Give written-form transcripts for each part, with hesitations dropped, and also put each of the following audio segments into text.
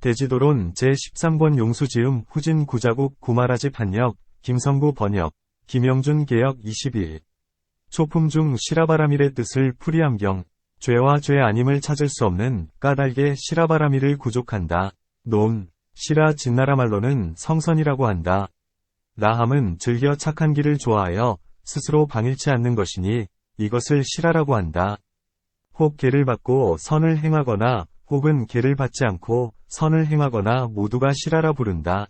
대지도론 제13권 용수지음 후진 구자국 구마라지 판역 김성구 번역 김영준 개역 21 초품 중 시라바라밀의 뜻을 풀이함경 죄와 죄 아님을 찾을 수 없는 까닭에 시라바라밀을 구족한다. 논 시라 진나라 말로는 성선이라고 한다. 라함은 즐겨 착한 길을 좋아하여 스스로 방일치 않는 것이니 이것을 시라라고 한다. 혹 계를 받고 선을 행하거나 혹은 계를 받지 않고 선을 행하거나 모두가 시라라 부른다.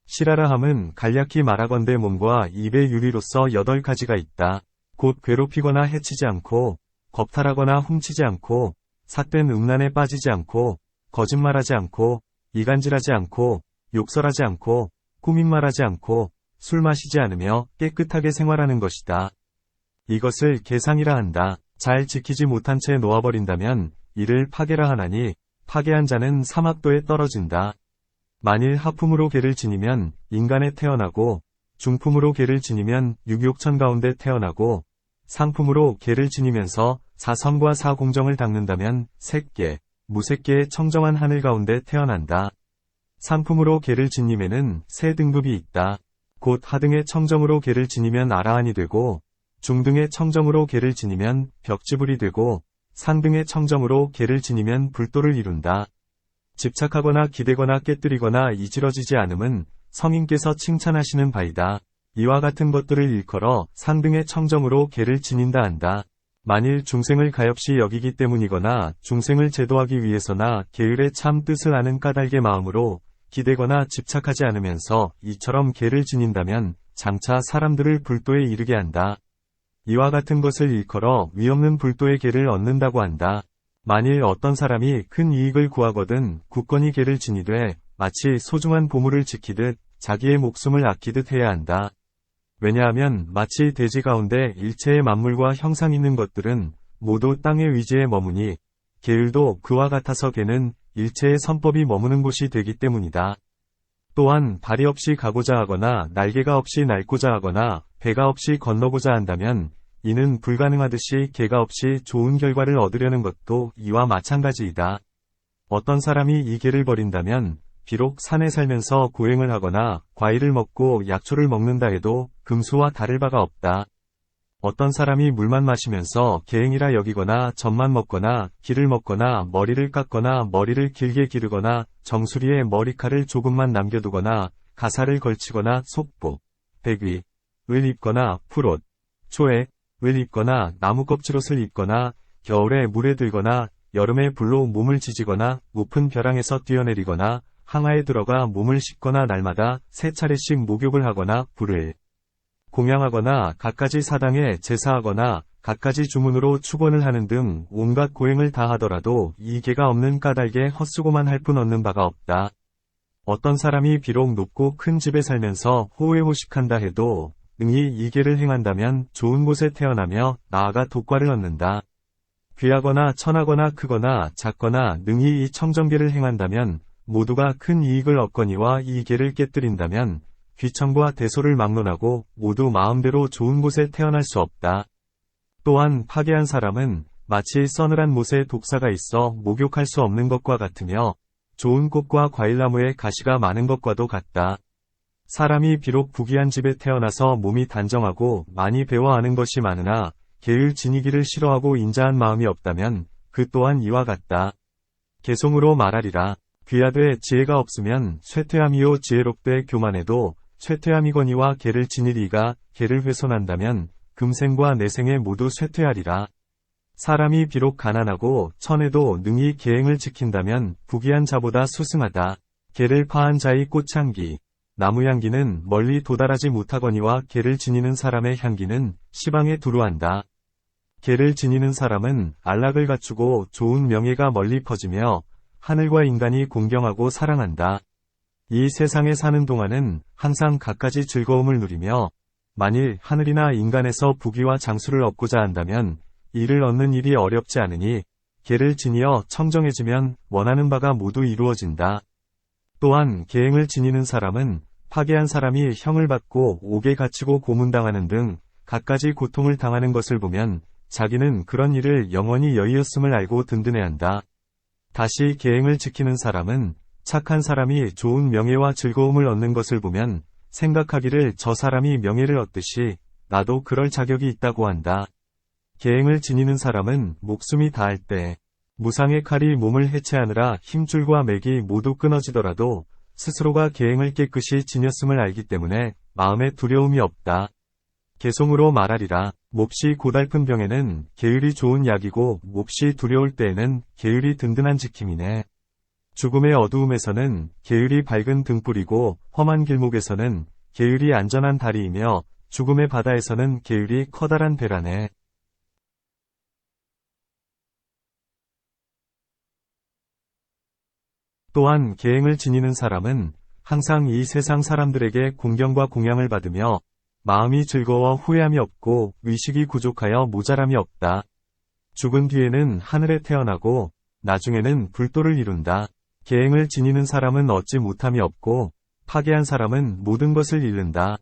시라라 함은 간략히 말하건대 몸과 입의 유리로서 8가지가 있다. 곧 괴롭히거나 해치지 않고 겁탈하거나 훔치지 않고 삿된 음란에 빠지지 않고 거짓말하지 않고 이간질하지 않고 욕설하지 않고 꾸민말하지 않고 술 마시지 않으며 깨끗하게 생활하는 것이다. 이것을 계상이라 한다. 잘 지키지 못한 채 놓아버린다면 이를 파괴라 하나니 파괴한 자는 사막도에 떨어진다. 만일 하품으로 계를 지니면 인간에 태어나고 중품으로 계를 지니면 육욕천 가운데 태어나고 상품으로 계를 지니면서 사선과 사공정을 닦는다면 색계, 무색계의 청정한 하늘 가운데 태어난다. 상품으로 계를 지님에는 세 등급이 있다. 곧 하등의 청정으로 계를 지니면 아라한이 되고 중등의 청정으로 계를 지니면 벽지불이 되고 상등의 청정으로 계를 지니면 불도를 이룬다. 집착하거나 기대거나 깨뜨리거나 이지러지지 않음은 성인께서 칭찬하시는 바이다. 이와 같은 것들을 일컬어 상등의 청정으로 계를 지닌다 한다. 만일 중생을 가엾이 여기기 때문이거나 중생을 제도하기 위해서나 계율의 참 뜻을 아는 까닭의 마음으로 기대거나 집착하지 않으면서 이처럼 계를 지닌다면 장차 사람들을 불도에 이르게 한다. 이와 같은 것을 일컬어 위없는 불도의 계를 얻는다고 한다. 만일 어떤 사람이 큰 이익을 구하거든 굳건히 계를 지니되 마치 소중한 보물을 지키듯 자기의 목숨을 아끼듯 해야 한다. 왜냐하면 마치 대지 가운데 일체의 만물과 형상 있는 것들은 모두 땅의 위지에 머무니 계율도 그와 같아서 개는 일체의 선법이 머무는 곳이 되기 때문이다. 또한 발이 없이 가고자 하거나 날개가 없이 날고자 하거나 배가 없이 건너고자 한다면 이는 불가능하듯이 개가 없이 좋은 결과를 얻으려는 것도 이와 마찬가지이다. 어떤 사람이 이 개를 버린다면 비록 산에 살면서 고행을 하거나 과일을 먹고 약초를 먹는다 해도 금수와 다를 바가 없다. 어떤 사람이 물만 마시면서 계행이라 여기거나 젖만 먹거나 기를 먹거나 머리를 깎거나 머리를 길게 기르거나 정수리에 머리칼을 조금만 남겨두거나 가사를 걸치거나 속복, 백위, 을 입거나 풀옷, 초에, 을 입거나 나무껍질옷을 입거나 겨울에 물에 들거나 여름에 불로 몸을 지지거나 높은 벼랑에서 뛰어내리거나 항아에 들어가 몸을 씻거나 날마다 3차례씩 목욕을 하거나 불을 공양하거나 갖가지 사당에 제사하거나 갖가지 주문으로 축원을 하는 등 온갖 고행을 다 하더라도 이 계가 없는 까닭에 헛수고만 할 뿐 얻는 바가 없다. 어떤 사람이 비록 높고 큰 집에 살면서 호의호식한다 해도 능히 이 계를 행한다면 좋은 곳에 태어나며 나아가 독과를 얻는다. 귀하거나 천하거나 크거나 작거나 능히 이 청정계를 행한다면 모두가 큰 이익을 얻거니와 이 계를 깨뜨린다면 귀청과 대소를 막론하고 모두 마음대로 좋은 곳에 태어날 수 없다. 또한 파괴한 사람은 마치 서늘한 못에 독사가 있어 목욕할 수 없는 것과 같으며 좋은 꽃과 과일나무에 가시가 많은 것과도 같다. 사람이 비록 부귀한 집에 태어나서 몸이 단정하고 많이 배워 아는 것이 많으나 계율 지니기를 싫어하고 인자한 마음이 없다면 그 또한 이와 같다. 개송으로 말하리라. 귀하되 지혜가 없으면 쇠퇴함이요 지혜롭되 교만해도 쇠퇴함이거니와 계를 지니리가 계를 훼손한다면 금생과 내생에 모두 쇠퇴하리라. 사람이 비록 가난하고 천해도 능히 계행을 지킨다면 부귀한 자보다 수승하다. 계를 파한 자의 꽃향기, 나무향기는 멀리 도달하지 못하거니와 계를 지니는 사람의 향기는 시방에 두루한다. 계를 지니는 사람은 안락을 갖추고 좋은 명예가 멀리 퍼지며 하늘과 인간이 공경하고 사랑한다. 이 세상에 사는 동안은 항상 갖가지 즐거움을 누리며 만일 하늘이나 인간에서 부귀와 장수를 얻고자 한다면 이를 얻는 일이 어렵지 않으니 계를 지니어 청정해지면 원하는 바가 모두 이루어진다. 또한 계행을 지니는 사람은 파괴한 사람이 형을 받고 옥에 갇히고 고문당하는 등 갖가지 고통을 당하는 것을 보면 자기는 그런 일을 영원히 여의었음을 알고 든든해한다. 다시 계행을 지키는 사람은 착한 사람이 좋은 명예와 즐거움을 얻는 것을 보면 생각하기를 저 사람이 명예를 얻듯이 나도 그럴 자격이 있다고 한다. 계행을 지니는 사람은 목숨이 다할 때 무상의 칼이 몸을 해체하느라 힘줄과 맥이 모두 끊어지더라도 스스로가 계행을 깨끗이 지녔음을 알기 때문에 마음에 두려움이 없다. 개송으로 말하리라. 몹시 고달픈 병에는 계율이 좋은 약이고 몹시 두려울 때에는 계율이 든든한 지킴이네. 죽음의 어두움에서는 계율이 밝은 등불이고 험한 길목에서는 계율이 안전한 다리이며 죽음의 바다에서는 계율이 커다란 배라네. 또한 계행을 지니는 사람은 항상 이 세상 사람들에게 공경과 공양을 받으며 마음이 즐거워 후회함이 없고 의식이 부족하여 모자람이 없다. 죽은 뒤에는 하늘에 태어나고 나중에는 불도를 이룬다. 계행을 지니는 사람은 얻지 못함이 없고 파괴한 사람은 모든 것을 잃는다.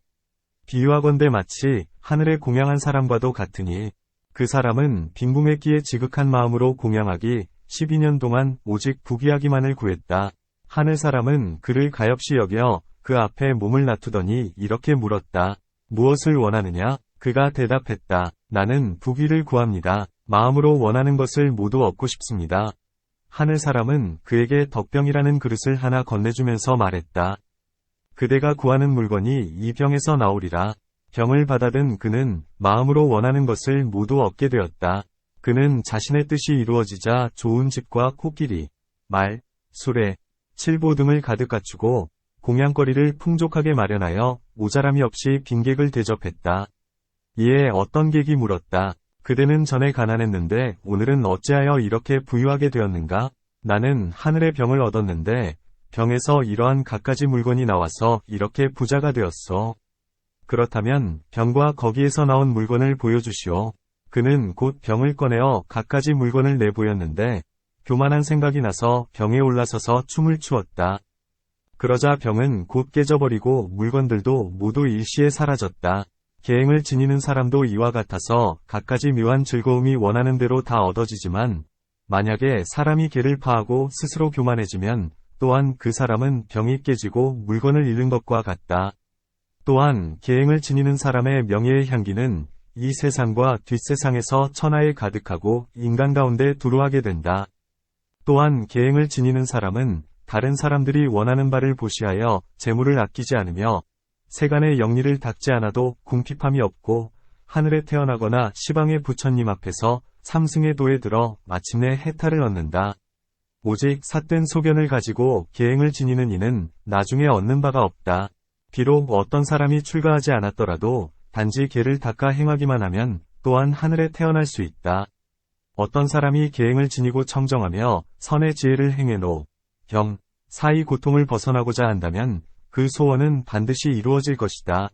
비유하건대 마치 하늘에 공양한 사람과도 같으니 그 사람은 빈궁했기에 지극한 마음으로 공양하기 12년 동안 오직 부귀하기만을 구했다. 하늘 사람은 그를 가엾이 여겨 그 앞에 몸을 놔두더니 이렇게 물었다. 무엇을 원하느냐? 그가 대답했다. 나는 부귀를 구합니다. 마음으로 원하는 것을 모두 얻고 싶습니다. 하늘 사람은 그에게 덕병이라는 그릇을 하나 건네주면서 말했다. 그대가 구하는 물건이 이 병에서 나오리라. 병을 받아든 그는 마음으로 원하는 것을 모두 얻게 되었다. 그는 자신의 뜻이 이루어지자 좋은 집과 코끼리, 말, 수레, 칠보 등을 가득 갖추고 공양거리를 풍족하게 마련하여 모자람이 없이 빈객을 대접했다. 이에 어떤 객이 물었다. 그대는 전에 가난했는데 오늘은 어찌하여 이렇게 부유하게 되었는가? 나는 하늘의 병을 얻었는데 병에서 이러한 갖가지 물건이 나와서 이렇게 부자가 되었소. 그렇다면 병과 거기에서 나온 물건을 보여주시오. 그는 곧 병을 꺼내어 갖가지 물건을 내보였는데 교만한 생각이 나서 병에 올라서서 춤을 추었다. 그러자 병은 곧 깨져버리고 물건들도 모두 일시에 사라졌다. 계행을 지니는 사람도 이와 같아서 갖가지 묘한 즐거움이 원하는 대로 다 얻어지지만 만약에 사람이 계를 파하고 스스로 교만해지면 또한 그 사람은 병이 깨지고 물건을 잃는 것과 같다. 또한 계행을 지니는 사람의 명예의 향기는 이 세상과 뒷세상에서 천하에 가득하고 인간 가운데 두루하게 된다. 또한 계행을 지니는 사람은 다른 사람들이 원하는 바를 보시하여 재물을 아끼지 않으며 세간의 영리를 닦지 않아도 궁핍함이 없고 하늘에 태어나거나 시방의 부처님 앞에서 삼승의 도에 들어 마침내 해탈을 얻는다. 오직 삿된 소견을 가지고 계행을 지니는 이는 나중에 얻는 바가 없다. 비록 어떤 사람이 출가하지 않았더라도 단지 계를 닦아 행하기만 하면 또한 하늘에 태어날 수 있다. 어떤 사람이 계행을 지니고 청정하며 선의 지혜를 행해노 병, 사이 고통을 벗어나고자 한다면 그 소원은 반드시 이루어질 것이다.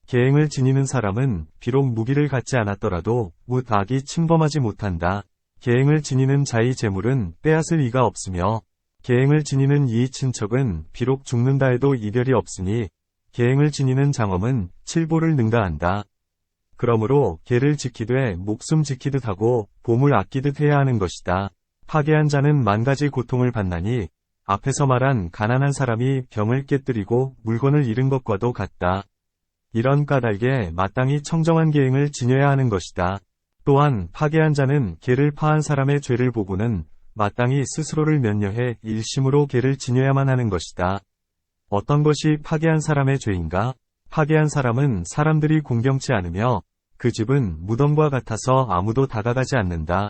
계행을 지니는 사람은 비록 무기를 갖지 않았더라도 뭇 악이 침범하지 못한다. 계행을 지니는 자의 재물은 빼앗을 이가 없으며 계행을 지니는 이의 친척은 비록 죽는다 해도 이별이 없으니 계행을 지니는 장엄은 칠보를 능가한다. 그러므로 계를 지키되 목숨 지키듯 하고 보물 아끼듯 해야 하는 것이다. 파괴한 자는 만가지 고통을 받나니 앞에서 말한 가난한 사람이 병을 깨뜨리고 물건을 잃은 것과도 같다. 이런 까닭에 마땅히 청정한 계행을 지녀야 하는 것이다. 또한 파괴한 자는 계를 파한 사람의 죄를 보고는 마땅히 스스로를 면려해 일심으로 계를 지녀야만 하는 것이다. 어떤 것이 파괴한 사람의 죄인가? 파괴한 사람은 사람들이 공경치 않으며 그 집은 무덤과 같아서 아무도 다가가지 않는다.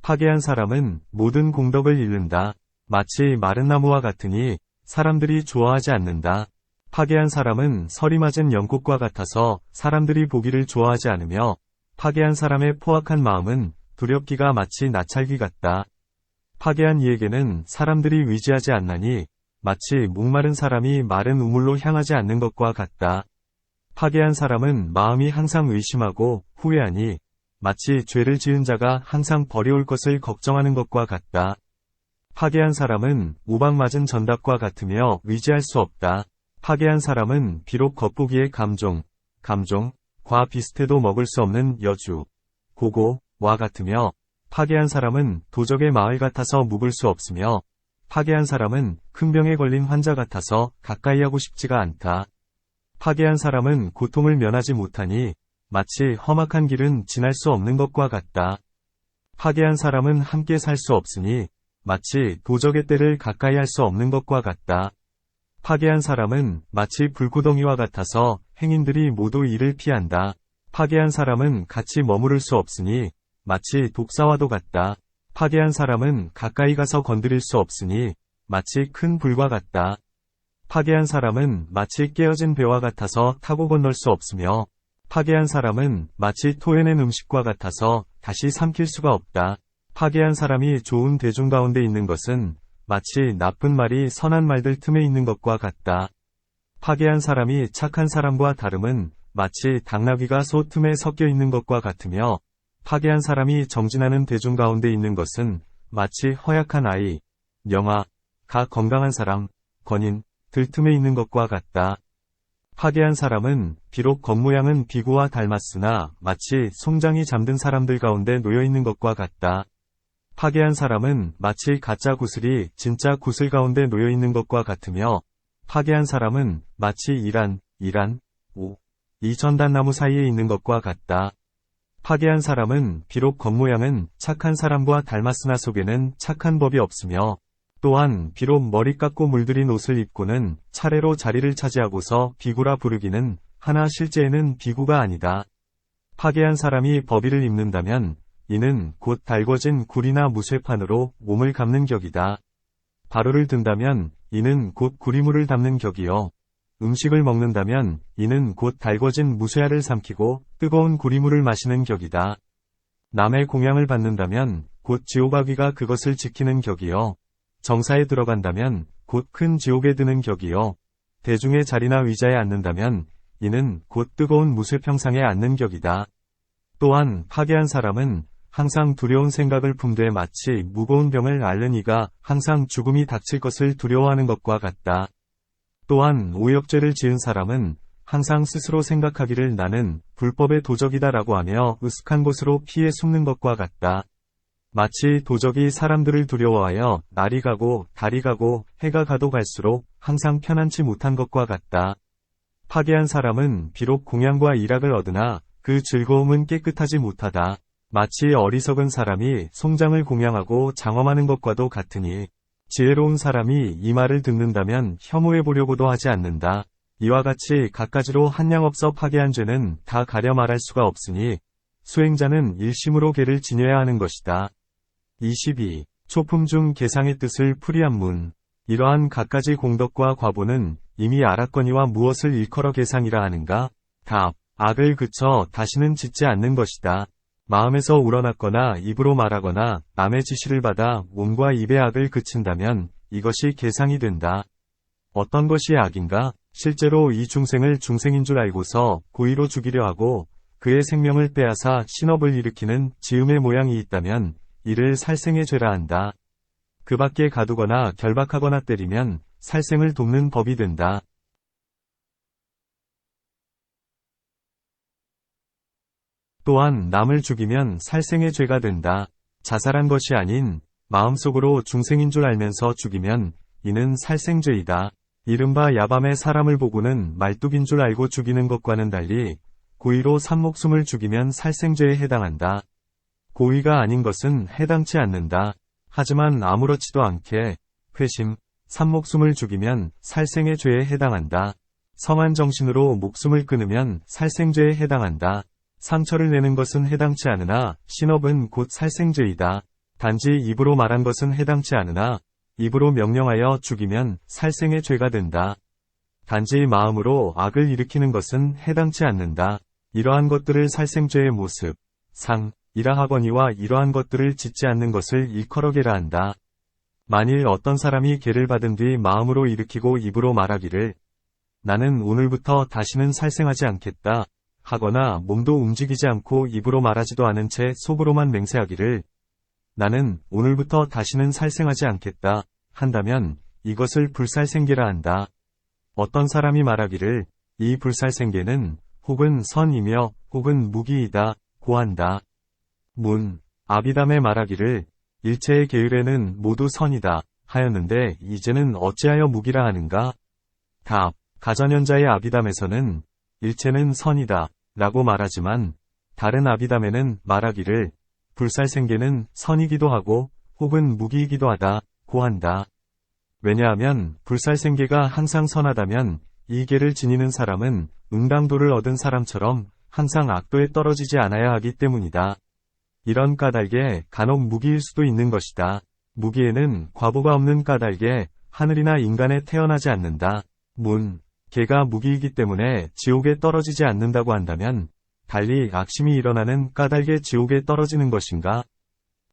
파괴한 사람은 모든 공덕을 잃는다. 마치 마른 나무와 같으니 사람들이 좋아하지 않는다. 파괴한 사람은 설이 맞은 연꽃과 같아서 사람들이 보기를 좋아하지 않으며 파괴한 사람의 포악한 마음은 두렵기가 마치 나찰기 같다. 파괴한 이에게는 사람들이 위지하지 않나니 마치 목마른 사람이 마른 우물로 향하지 않는 것과 같다. 파괴한 사람은 마음이 항상 의심하고 후회하니 마치 죄를 지은 자가 항상 버려올 것을 걱정하는 것과 같다. 파괴한 사람은 우박 맞은 전답과 같으며 위지할 수 없다. 파괴한 사람은 비록 겉보기에 감종과 비슷해도 먹을 수 없는 여주, 고고와 같으며 파괴한 사람은 도적의 마을 같아서 묵을 수 없으며 파괴한 사람은 큰 병에 걸린 환자 같아서 가까이 하고 싶지가 않다. 파괴한 사람은 고통을 면하지 못하니 마치 험악한 길은 지날 수 없는 것과 같다. 파괴한 사람은 함께 살 수 없으니 마치 도적의 떼를 가까이 할 수 없는 것과 같다. 파괴한 사람은 마치 불구덩이와 같아서 행인들이 모두 이를 피한다. 파괴한 사람은 같이 머무를 수 없으니 마치 독사와도 같다. 파괴한 사람은 가까이 가서 건드릴 수 없으니 마치 큰 불과 같다. 파괴한 사람은 마치 깨어진 배와 같아서 타고 건널 수 없으며 파괴한 사람은 마치 토해낸 음식과 같아서 다시 삼킬 수가 없다. 파괴한 사람이 좋은 대중 가운데 있는 것은 마치 나쁜 말이 선한 말들 틈에 있는 것과 같다. 파괴한 사람이 착한 사람과 다름은 마치 당나귀가 소 틈에 섞여 있는 것과 같으며 파괴한 사람이 정진하는 대중 가운데 있는 것은 마치 허약한 아이, 영아, 가 건강한 사람, 건인, 들 틈에 있는 것과 같다. 파괴한 사람은 비록 겉모양은 비구와 닮았으나 마치 송장이 잠든 사람들 가운데 놓여 있는 것과 같다. 파괴한 사람은 마치 가짜 구슬이 진짜 구슬 가운데 놓여 있는 것과 같으며 파괴한 사람은 마치 이 전단나무 사이에 있는 것과 같다. 파괴한 사람은 비록 겉모양은 착한 사람과 닮았으나 속에는 착한 법이 없으며 또한 비록 머리 깎고 물들인 옷을 입고는 차례로 자리를 차지하고서 비구라 부르기는 하나 실제에는 비구가 아니다. 파괴한 사람이 법의를 입는다면 이는 곧 달궈진 굴이나 무쇠판으로 몸을 감는 격이다. 바로를 든다면 이는 곧 구리물을 담는 격이요. 음식을 먹는다면 이는 곧 달궈진 무쇠알을 삼키고 뜨거운 구리물을 마시는 격이다. 남의 공양을 받는다면 곧 지옥아귀가 그것을 지키는 격이요. 정사에 들어간다면 곧 큰 지옥에 드는 격이요. 대중의 자리나 의자에 앉는다면 이는 곧 뜨거운 무쇠평상에 앉는 격이다. 또한 파괴한 사람은 항상 두려운 생각을 품되 마치 무거운 병을 앓는 이가 항상 죽음이 닥칠 것을 두려워하는 것과 같다. 또한 오역죄를 지은 사람은 항상 스스로 생각하기를 나는 불법의 도적이다라고 하며 으슥한 곳으로 피해 숨는 것과 같다. 마치 도적이 사람들을 두려워하여 날이 가고 달이 가고 해가 가도 갈수록 항상 편안치 못한 것과 같다. 파괴한 사람은 비록 공양과 일학을 얻으나 그 즐거움은 깨끗하지 못하다. 마치 어리석은 사람이 송장을 공양하고 장엄하는 것과도 같으니 지혜로운 사람이 이 말을 듣는다면 혐오해 보려고도 하지 않는다. 이와 같이 갖가지로 한량없어 파괴한 죄는 다 가려 말할 수가 없으니 수행자는 일심으로 개를 지녀야 하는 것이다. 22. 초품 중 계상의 뜻을 풀이한 문. 이러한 갖가지 공덕과 과보는 이미 알았거니와 무엇을 일컬어 계상이라 하는가? 답. 악을 그쳐 다시는 짓지 않는 것이다. 마음에서 우러났거나 입으로 말하거나 남의 지시를 받아 몸과 입의 악을 그친다면 이것이 계상이 된다. 어떤 것이 악인가? 실제로 이 중생을 중생인 줄 알고서 고의로 죽이려 하고 그의 생명을 빼앗아 신업을 일으키는 지음의 모양이 있다면 이를 살생의 죄라 한다. 그 밖에 가두거나 결박하거나 때리면 살생을 돕는 법이 된다. 또한 남을 죽이면 살생의 죄가 된다. 자살한 것이 아닌 마음속으로 중생인 줄 알면서 죽이면 이는 살생죄이다. 이른바 야밤에 사람을 보고는 말뚝인 줄 알고 죽이는 것과는 달리 고의로 산목숨을 죽이면 살생죄에 해당한다. 고의가 아닌 것은 해당치 않는다. 하지만 아무렇지도 않게 회심, 산목숨을 죽이면 살생의 죄에 해당한다. 성한 정신으로 목숨을 끊으면 살생죄에 해당한다. 상처를 내는 것은 해당치 않으나 신업은 곧 살생죄이다. 단지 입으로 말한 것은 해당치 않으나 입으로 명령하여 죽이면 살생의 죄가 된다. 단지 마음으로 악을 일으키는 것은 해당치 않는다. 이러한 것들을 살생죄의 모습, 상이라 하거니와 이러한 것들을 짓지 않는 것을 일컬어 계라 한다. 만일 어떤 사람이 계를 받은 뒤 마음으로 일으키고 입으로 말하기를 나는 오늘부터 다시는 살생하지 않겠다 하거나 몸도 움직이지 않고 입으로 말하지도 않은 채 속으로만 맹세하기를 나는 오늘부터 다시는 살생하지 않겠다 한다면 이것을 불살생계라 한다. 어떤 사람이 말하기를 이 불살생계는 혹은 선이며 혹은 무기이다 고한다. 문, 아비담에 말하기를 일체의 계율에는 모두 선이다 하였는데 이제는 어찌하여 무기라 하는가? 답. 가전현자의 아비담에서는 일체는 선이다 라고 말하지만 다른 아비담에는 말하기를 불살생계는 선이기도 하고 혹은 무기이기도 하다 고 한다. 왜냐하면 불살생계가 항상 선하다면 이 계를 지니는 사람은 응당도를 얻은 사람처럼 항상 악도에 떨어지지 않아야 하기 때문이다. 이런 까닭에 간혹 무기일 수도 있는 것이다. 무기에는 과보가 없는 까닭에 하늘이나 인간에 태어나지 않는다. 문. 개가 무기이기 때문에 지옥에 떨어지지 않는다고 한다면 달리 악심이 일어나는 까닭에 지옥에 떨어지는 것인가?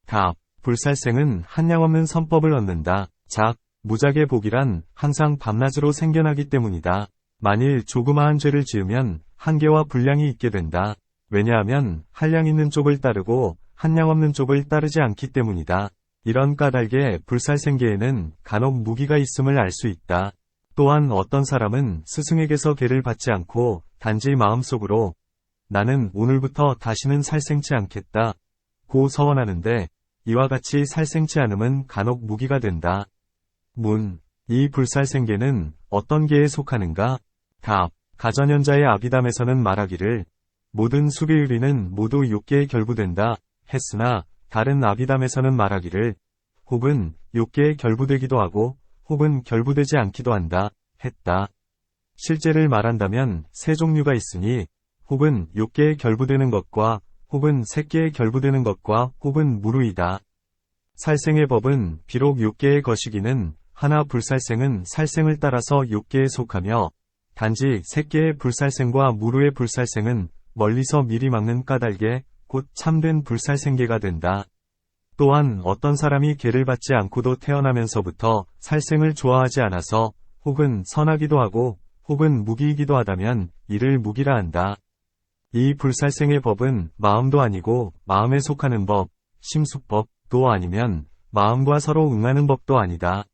답. 불살생은 한량없는 선법을 얻는다. 작. 무작의 복이란 항상 밤낮으로 생겨나기 때문이다. 만일 조그마한 죄를 지으면 한계와 분량이 있게 된다. 왜냐하면 한량 있는 쪽을 따르고 한량 없는 쪽을 따르지 않기 때문이다. 이런 까닭에 불살생계에는 간혹 무기가 있음을 알 수 있다. 또한 어떤 사람은 스승에게서 계를 받지 않고 단지 마음속으로 나는 오늘부터 다시는 살생치 않겠다 고 서원하는데 이와 같이 살생치 않음은 간혹 무기가 된다. 문. 이 불살생계는 어떤 계에 속하는가? 답. 가전현자의 아비담에서는 말하기를 모든 수비의리는 모두 6계에 결부된다 했으나 다른 아비담에서는 말하기를 혹은 6계에 결부되기도 하고 혹은 결부되지 않기도 한다 했다. 실제를 말한다면 세 종류가 있으니 혹은 6계에 결부되는 것과 혹은 3계에 결부되는 것과 혹은 무루이다. 살생의 법은 비록 6계의 것이기는 하나 불살생은 살생을 따라서 6계에 속하며 단지 3계의 불살생과 무루의 불살생은 멀리서 미리 막는 까닭에 곧 참된 불살생계가 된다. 또한 어떤 사람이 계를 받지 않고도 태어나면서부터 살생을 좋아하지 않아서 혹은 선하기도 하고 혹은 무기이기도 하다면 이를 무기라 한다. 이 불살생의 법은 마음도 아니고 마음에 속하는 법, 심숙법도 아니면 마음과 서로 응하는 법도 아니다.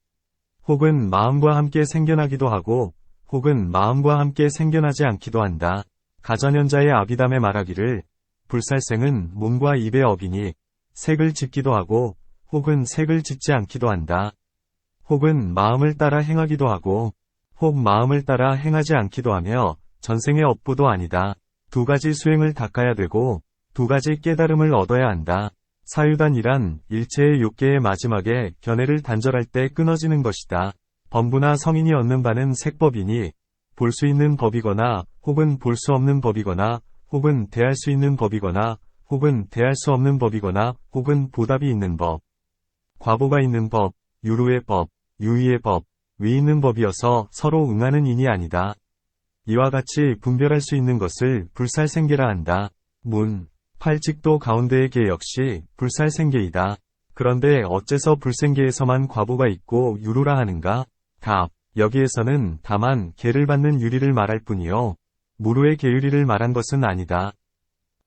혹은 마음과 함께 생겨나기도 하고 혹은 마음과 함께 생겨나지 않기도 한다. 가전현자의 아비담에 말하기를 불살생은 몸과 입의 업이니 색을 짓기도 하고 혹은 색을 짓지 않기도 한다. 혹은 마음을 따라 행하기도 하고 혹 마음을 따라 행하지 않기도 하며 전생의 업보도 아니다. 두 가지 수행을 닦아야 되고 두 가지 깨달음을 얻어야 한다. 사유단이란 일체의 6계의 마지막에 견해를 단절할 때 끊어지는 것이다. 범부나 성인이 얻는 바는 색법이니 볼 수 있는 법이거나 혹은 볼 수 없는 법이거나 혹은 대할 수 있는 법이거나 혹은 대할 수 없는 법이거나 혹은 보답이 있는 법, 과보가 있는 법, 유루의 법, 유의의 법, 위 있는 법이어서 서로 응하는 인이 아니다. 이와 같이 분별할 수 있는 것을 불살생계라 한다. 문. 팔직도 가운데의 계 역시 불살생계이다. 그런데 어째서 불생계에서만 과보가 있고 유루라 하는가? 답. 여기에서는 다만 계를 받는 유리를 말할 뿐이요 무루의 계유리를 말한 것은 아니다.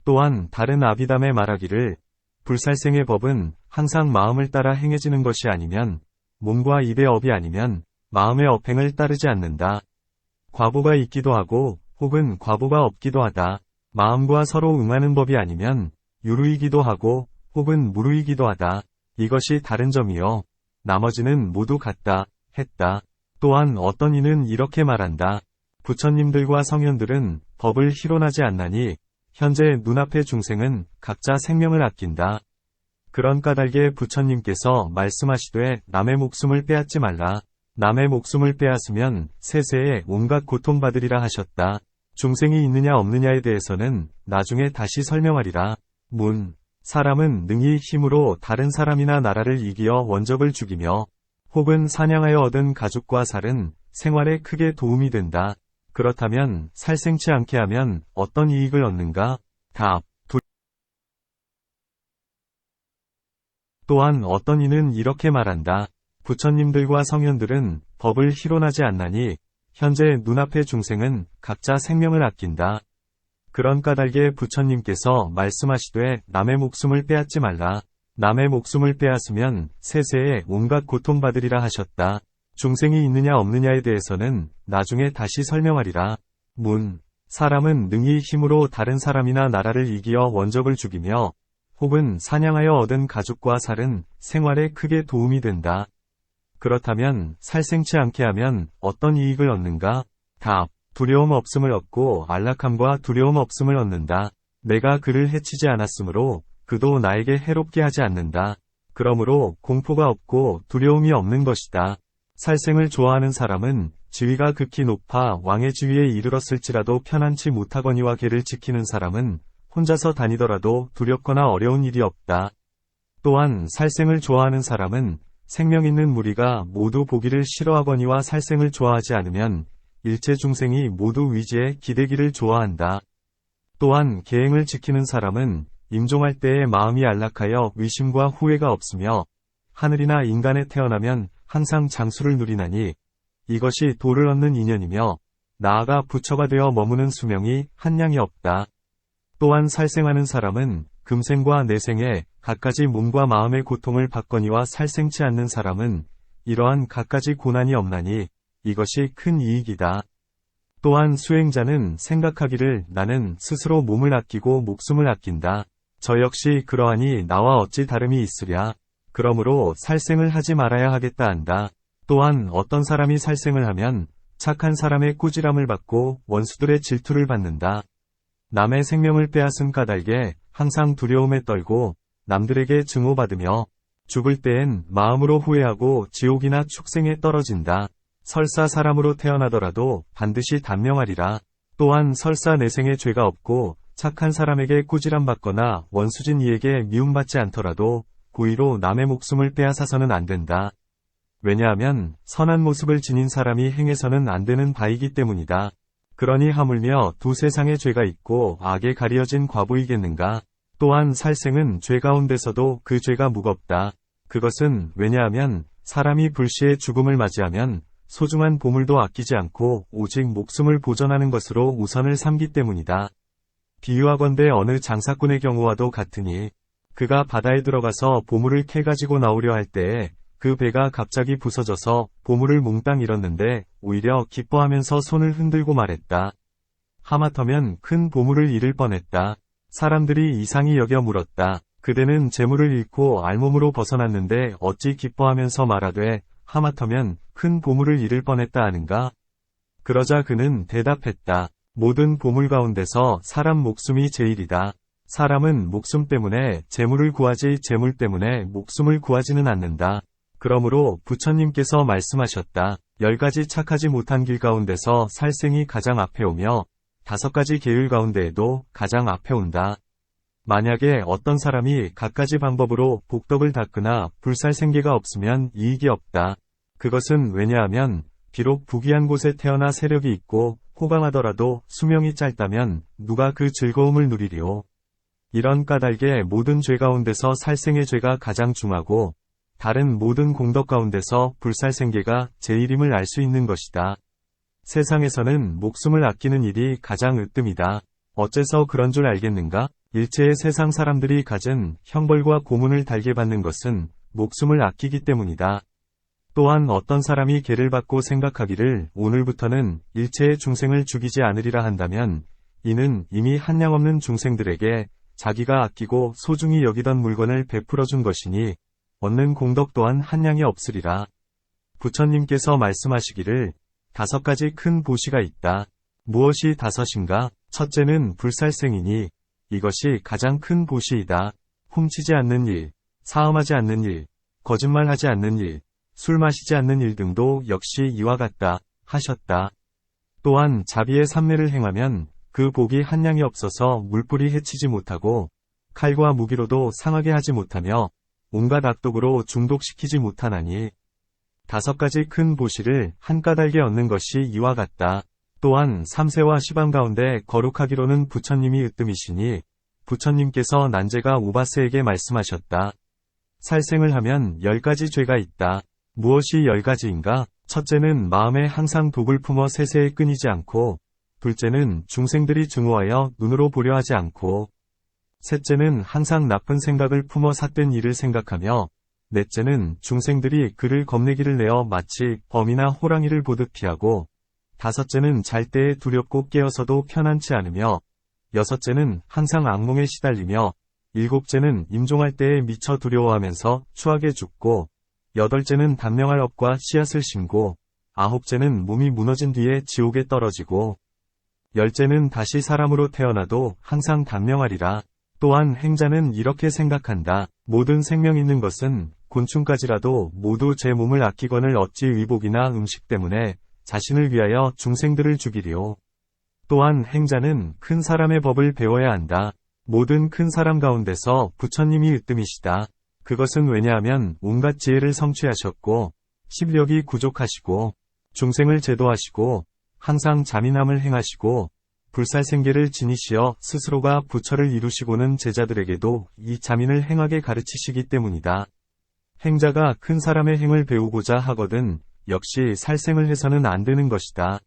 또한 다른 아비담에 말하기를 불살생의 법은 항상 마음을 따라 행해지는 것이 아니면 몸과 입의 업이 아니면 마음의 업행을 따르지 않는다. 과보가 있기도 하고 혹은 과보가 없기도 하다. 마음과 서로 응하는 법이 아니면 유루이기도 하고 혹은 무루이기도 하다. 이것이 다른 점이요 나머지는 모두 같다 했다. 또한 어떤 이는 이렇게 말한다. 부처님들과 성현들은 법을 희론하지 않나니 현재 눈앞의 중생은 각자 생명을 아낀다. 그런 까닭에 부처님께서 말씀하시되 남의 목숨을 빼앗지 말라. 남의 목숨을 빼앗으면 세세에 온갖 고통받으리라 하셨다. 중생이 있느냐 없느냐에 대해서는 나중에 다시 설명하리라. 문. 사람은 능히 힘으로 다른 사람이나 나라를 이기어 원적을 죽이며 혹은 사냥하여 얻은 가죽과 살은 생활에 크게 도움이 된다. 그렇다면 살생치 않게 하면 어떤 이익을 얻는가? 답. 또한 어떤 이는 이렇게 말한다. 부처님들과 성현들은 법을 희론하지 않나니 현재 눈앞의 중생은 각자 생명을 아낀다. 그런 까닭에 부처님께서 말씀하시되 남의 목숨을 빼앗지 말라. 남의 목숨을 빼앗으면 세세에 온갖 고통받으리라 하셨다. 중생이 있느냐 없느냐에 대해서는 나중에 다시 설명하리라. 문. 사람은 능히 힘으로 다른 사람이나 나라를 이기어 원적을 죽이며 혹은 사냥하여 얻은 가죽과 살은 생활에 크게 도움이 된다. 그렇다면 살생치 않게 하면 어떤 이익을 얻는가? 답. 두려움 없음을 얻고 안락함과 두려움 없음을 얻는다. 내가 그를 해치지 않았으므로 그도 나에게 해롭게 하지 않는다. 그러므로 공포가 없고 두려움이 없는 것이다. 살생을 좋아하는 사람은 지위가 극히 높아 왕의 지위에 이르렀을지라도 편안치 못하거니와 계를 지키는 사람은 혼자서 다니더라도 두렵거나 어려운 일이 없다. 또한 살생을 좋아하는 사람은 생명 있는 무리가 모두 보기를 싫어하거니와 살생을 좋아하지 않으면 일체 중생이 모두 위지에 기대기를 좋아한다. 또한 계행을 지키는 사람은 임종할 때에 마음이 안락하여 의심과 후회가 없으며 하늘이나 인간에 태어나면 항상 장수를 누리나니 이것이 도를 얻는 인연이며 나아가 부처가 되어 머무는 수명이 한량이 없다. 또한 살생하는 사람은 금생과 내생에 갖가지 몸과 마음의 고통을 받거니와 살생치 않는 사람은 이러한 갖가지 고난이 없나니 이것이 큰 이익이다. 또한 수행자는 생각하기를 나는 스스로 몸을 아끼고 목숨을 아낀다. 저 역시 그러하니 나와 어찌 다름이 있으랴. 그러므로 살생을 하지 말아야 하겠다 한다. 또한 어떤 사람이 살생을 하면 착한 사람의 꾸지람을 받고 원수들의 질투를 받는다. 남의 생명을 빼앗은 까닭에 항상 두려움에 떨고 남들에게 증오받으며 죽을 때엔 마음으로 후회하고 지옥이나 축생에 떨어진다. 설사 사람으로 태어나더라도 반드시 단명하리라. 또한 설사 내생에 죄가 없고 착한 사람에게 꾸지람받거나 원수진 이에게 미움받지 않더라도 고의로 남의 목숨을 빼앗아서는 안 된다. 왜냐하면 선한 모습을 지닌 사람이 행해서는 안 되는 바이기 때문이다. 그러니 하물며 두 세상에 죄가 있고 악에 가리어진 과부이겠는가. 또한 살생은 죄 가운데서도 그 죄가 무겁다. 그것은 왜냐하면 사람이 불시에 죽음을 맞이하면 소중한 보물도 아끼지 않고 오직 목숨을 보전하는 것으로 우선을 삼기 때문이다. 비유하건대 어느 장사꾼의 경우와도 같으니 그가 바다에 들어가서 보물을 캐가지고 나오려 할 때에 그 배가 갑자기 부서져서 보물을 몽땅 잃었는데 오히려 기뻐하면서 손을 흔들고 말했다. 하마터면 큰 보물을 잃을 뻔했다. 사람들이 이상히 여겨 물었다. 그대는 재물을 잃고 알몸으로 벗어났는데 어찌 기뻐하면서 말하되 하마터면 큰 보물을 잃을 뻔했다 하는가? 그러자 그는 대답했다. 모든 보물 가운데서 사람 목숨이 제일이다. 사람은 목숨 때문에 재물을 구하지 재물 때문에 목숨을 구하지는 않는다. 그러므로 부처님께서 말씀하셨다. 10가지 착하지 못한 길 가운데서 살생이 가장 앞에 오며 5가지 계율 가운데에도 가장 앞에 온다. 만약에 어떤 사람이 갖가지 방법으로 복덕을 닦으나 불살생계가 없으면 이익이 없다. 그것은 왜냐하면 비록 부귀한 곳에 태어나 세력이 있고 호강하더라도 수명이 짧다면 누가 그 즐거움을 누리리오. 이런 까닭에 모든 죄 가운데서 살생의 죄가 가장 중하고 다른 모든 공덕 가운데서 불살생계가 제일임을 알 수 있는 것이다. 세상에서는 목숨을 아끼는 일이 가장 으뜸이다. 어째서 그런 줄 알겠는가? 일체의 세상 사람들이 가진 형벌과 고문을 달게 받는 것은 목숨을 아끼기 때문이다. 또한 어떤 사람이 계를 받고 생각하기를 오늘부터는 일체의 중생을 죽이지 않으리라 한다면 이는 이미 한량없는 중생들에게 자기가 아끼고 소중히 여기던 물건을 베풀어 준 것이니 얻는 공덕 또한 한량이 없으리라. 부처님께서 말씀하시기를 5가지 큰 보시가 있다. 무엇이 5인가? 첫째는 불살생이니 이것이 가장 큰 보시이다. 훔치지 않는 일, 사음하지 않는 일, 거짓말하지 않는 일, 술 마시지 않는 일 등도 역시 이와 같다 하셨다. 또한 자비의 삼매를 행하면 그 복이 한량이 없어서 물불이 해치지 못하고 칼과 무기로도 상하게 하지 못하며 온갖 악독으로 중독시키지 못하나니 5가지 큰 보시를 한 까닭에 얻는 것이 이와 같다. 또한 3세와 시방 가운데 거룩하기로는 부처님이 으뜸이시니 부처님께서 난제가 우바세에게 말씀하셨다. 살생을 하면 10가지 죄가 있다. 무엇이 10가지인가? 첫째는 마음에 항상 독을 품어 세세에 끊이지 않고 둘째는 중생들이 증오하여 눈으로 보려 하지 않고 셋째는 항상 나쁜 생각을 품어 삿된 일을 생각하며 넷째는 중생들이 그를 겁내기를 내어 마치 범이나 호랑이를 보듯 피하고 다섯째는 잘 때에 두렵고 깨어서도 편안치 않으며 여섯째는 항상 악몽에 시달리며 일곱째는 임종할 때에 미쳐 두려워하면서 추하게 죽고 8째는 단명할 업과 씨앗을 심고 9째는 몸이 무너진 뒤에 지옥에 떨어지고 10째는 다시 사람으로 태어나도 항상 단명하리라. 또한 행자는 이렇게 생각한다. 모든 생명 있는 것은 곤충까지라도 모두 제 몸을 아끼거늘 어찌 의복이나 음식 때문에 자신을 위하여 중생들을 죽이리요. 또한 행자는 큰 사람의 법을 배워야 한다. 모든 큰 사람 가운데서 부처님이 으뜸이시다. 그것은 왜냐하면 온갖 지혜를 성취하셨고 심력이 구족하시고 중생을 제도하시고 항상 자민함을 행하시고 불살생계를 지니시어 스스로가 부처를 이루시고는 제자들에게도 이 자민을 행하게 가르치시기 때문이다. 행자가 큰 사람의 행을 배우고자 하거든 역시 살생을 해서는 안 되는 것이다.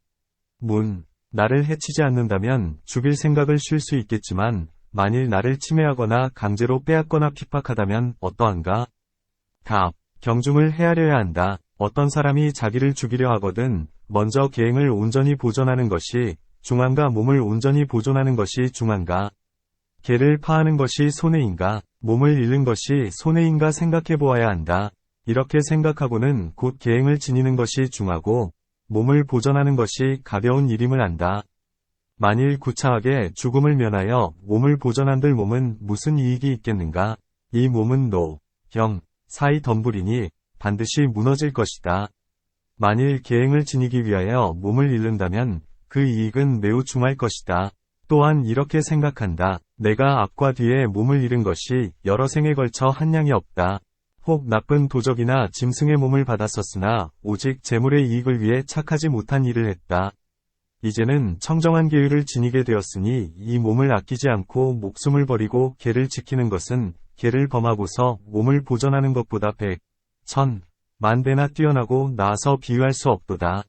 나를 해치지 않는다면 죽일 생각을 쉴 수 있겠지만 만일 나를 침해하거나 강제로 빼앗거나 핍박하다면 어떠한가? 답. 경중을 헤아려야 한다. 어떤 사람이 자기를 죽이려 하거든 먼저 계행을 온전히 보존하는 것이 중한가 몸을 온전히 보존하는 것이 중한가? 개를 파하는 것이 손해인가? 몸을 잃는 것이 손해인가 생각해 보아야 한다. 이렇게 생각하고는 곧 계행을 지니는 것이 중하고 몸을 보존하는 것이 가벼운 일임을 안다. 만일 구차하게 죽음을 면하여 몸을 보존한들 몸은 무슨 이익이 있겠는가? 이 몸은 노, 형, 사이 덤불이니 반드시 무너질 것이다. 만일 계행을 지니기 위하여 몸을 잃는다면 그 이익은 매우 중할 것이다. 또한 이렇게 생각한다. 내가 앞과 뒤에 몸을 잃은 것이 여러 생에 걸쳐 한량이 없다. 혹 나쁜 도적이나 짐승의 몸을 받았었으나 오직 재물의 이익을 위해 착하지 못한 일을 했다. 이제는 청정한 계율을 지니게 되었으니 이 몸을 아끼지 않고 목숨을 버리고 계를 지키는 것은 계를 범하고서 몸을 보존하는 것보다 100, 1000, 만배나 뛰어나고 나아서 비유할 수 없도다.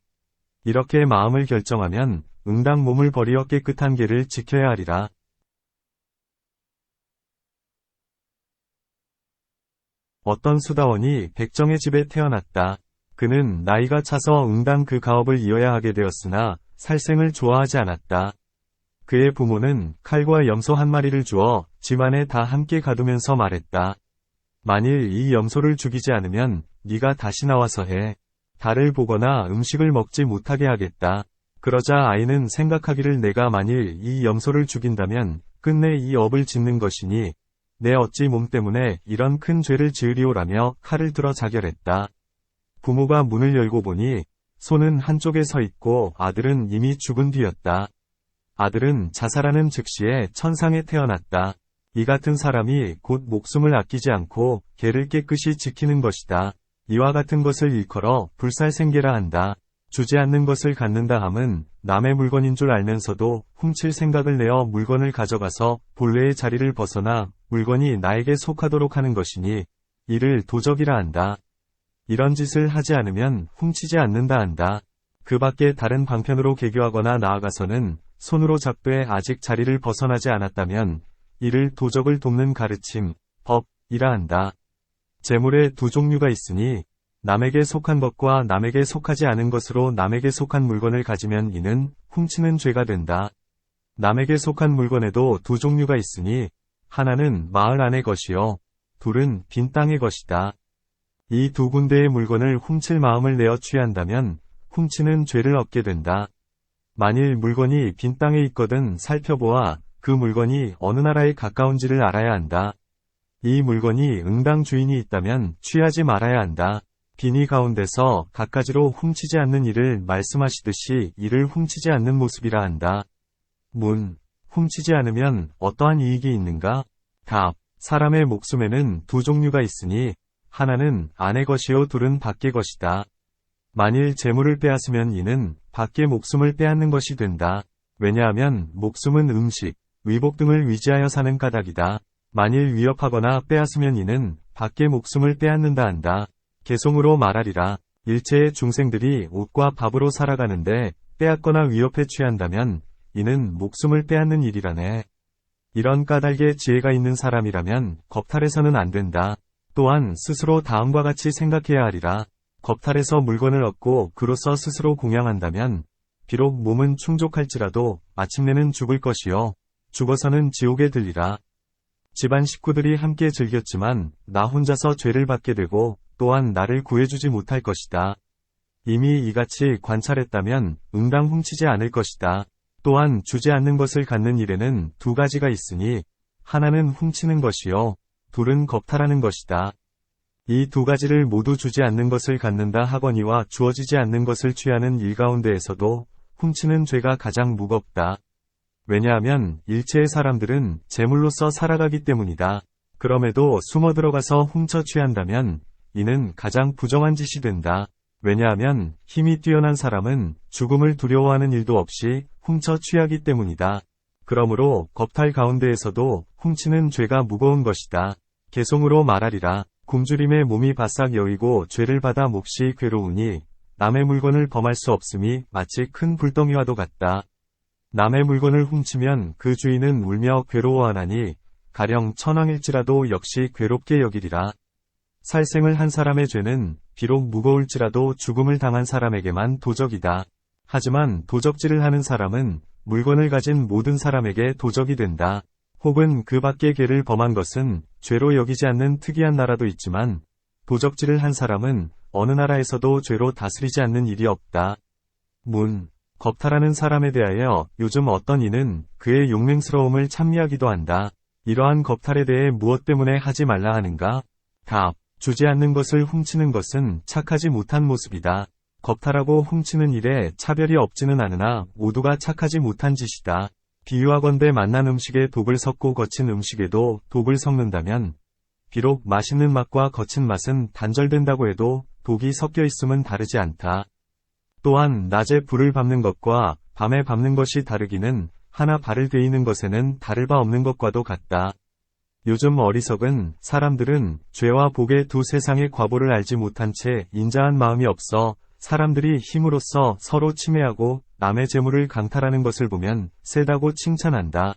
이렇게 마음을 결정하면 응당 몸을 버리어 깨끗한 계를 지켜야 하리라. 어떤 수다원이 백정의 집에 태어났다. 그는 나이가 차서 응당 그 가업을 이어야 하게 되었으나 살생을 좋아하지 않았다. 그의 부모는 칼과 염소 한 마리를 주어 집 안에 다 함께 가두면서 말했다. 만일 이 염소를 죽이지 않으면 네가 다시 나와서 해. 달을 보거나 음식을 먹지 못하게 하겠다. 그러자 아이는 생각하기를 내가 만일 이 염소를 죽인다면 끝내 이 업을 짓는 것이니 내 어찌 몸 때문에 이런 큰 죄를 지으리오라며 칼을 들어 자결했다. 부모가 문을 열고 보니 소는 한쪽에 서 있고 아들은 이미 죽은 뒤였다. 아들은 자살하는 즉시에 천상에 태어났다. 이 같은 사람이 곧 목숨을 아끼지 않고 계를 깨끗이 지키는 것이다. 이와 같은 것을 일컬어 불살생계라 한다. 주지 않는 것을 갖는다 함은 남의 물건인 줄 알면서도 훔칠 생각을 내어 물건을 가져가서 본래의 자리를 벗어나 물건이 나에게 속하도록 하는 것이니 이를 도적이라 한다. 이런 짓을 하지 않으면 훔치지 않는다 한다. 그 밖에 다른 방편으로 개교하거나 나아가서는 손으로 잡되 아직 자리를 벗어나지 않았다면 이를 도적을 돕는 가르침, 법이라 한다. 재물에 두 종류가 있으니 남에게 속한 것과 남에게 속하지 않은 것으로 남에게 속한 물건을 가지면 이는 훔치는 죄가 된다. 남에게 속한 물건에도 두 종류가 있으니 하나는 마을 안의 것이요 둘은 빈 땅의 것이다. 이 두 군데의 물건을 훔칠 마음을 내어 취한다면 훔치는 죄를 얻게 된다. 만일 물건이 빈 땅에 있거든 살펴보아 그 물건이 어느 나라에 가까운지를 알아야 한다. 이 물건이 응당 주인이 있다면 취하지 말아야 한다. 빈이 가운데서 갖가지로 훔치지 않는 일을 말씀하시듯이 이를 훔치지 않는 모습이라 한다. 훔치지 않으면 어떠한 이익이 있는가? 답. 사람의 목숨에는 두 종류가 있으니 하나는 안의 것이요 둘은 밖의 것이다. 만일 재물을 빼앗으면 이는 밖의 목숨을 빼앗는 것이 된다. 왜냐하면 목숨은 음식, 의복 등을 위지하여 사는 까닭이다. 만일 위협하거나 빼앗으면 이는 밖의 목숨을 빼앗는다 한다. 개송으로 말하리라. 일체의 중생들이 옷과 밥으로 살아가는데 빼앗거나 위협에 취한다면 이는 목숨을 빼앗는 일이라네. 이런 까닭에 지혜가 있는 사람이라면 겁탈해서는 안 된다. 또한 스스로 다음과 같이 생각해야 하리라. 겁탈해서 물건을 얻고 그로써 스스로 공양한다면 비록 몸은 충족할지라도 마침내는 죽을 것이요 죽어서는 지옥에 들리라. 집안 식구들이 함께 즐겼지만 나 혼자서 죄를 받게 되고 또한 나를 구해주지 못할 것이다. 이미 이같이 관찰했다면 응당 훔치지 않을 것이다. 또한 주지 않는 것을 갖는 일에는 두 가지가 있으니 하나는 훔치는 것이요 둘은 겁탈하는 것이다. 이 두 가지를 모두 주지 않는 것을 갖는다 하거니와 주어지지 않는 것을 취하는 일 가운데에서도 훔치는 죄가 가장 무겁다. 왜냐하면 일체의 사람들은 재물로서 살아가기 때문이다. 그럼에도 숨어 들어가서 훔쳐 취한다면 이는 가장 부정한 짓이 된다. 왜냐하면 힘이 뛰어난 사람은 죽음을 두려워하는 일도 없이 훔쳐 취하기 때문이다. 그러므로 겁탈 가운데에서도 훔치는 죄가 무거운 것이다. 개송으로 말하리라. 굶주림에 몸이 바싹 여이고 죄를 받아 몹시 괴로우니 남의 물건을 범할 수 없음이 마치 큰 불덩이와도 같다. 남의 물건을 훔치면 그 주인은 울며 괴로워하나니 가령 천왕일지라도 역시 괴롭게 여기리라. 살생을 한 사람의 죄는 비록 무거울지라도 죽음을 당한 사람에게만 도적이다. 하지만 도적질을 하는 사람은 물건을 가진 모든 사람에게 도적이 된다. 혹은 그 밖의 죄를 범한 것은 죄로 여기지 않는 특이한 나라도 있지만 도적질을 한 사람은 어느 나라에서도 죄로 다스리지 않는 일이 없다. 겁탈하는 사람에 대하여 요즘 어떤 이는 그의 용맹스러움을 찬미하기도 한다. 이러한 겁탈에 대해 무엇 때문에 하지 말라 하는가? 답. 주지 않는 것을 훔치는 것은 착하지 못한 모습이다. 겁탈하고 훔치는 일에 차별이 없지는 않으나 모두가 착하지 못한 짓이다. 비유하건대 맛난 음식에 독을 섞고 거친 음식에도 독을 섞는다면 비록 맛있는 맛과 거친 맛은 단절된다고 해도 독이 섞여 있음은 다르지 않다. 또한 낮에 불을 밟는 것과 밤에 밟는 것이 다르기는 하나 발을 데이는 것에는 다를 바 없는 것과도 같다. 요즘 어리석은 사람들은 죄와 복의 두 세상의 과보를 알지 못한 채 인자한 마음이 없어 사람들이 힘으로써 서로 침해하고 남의 재물을 강탈하는 것을 보면 세다고 칭찬한다.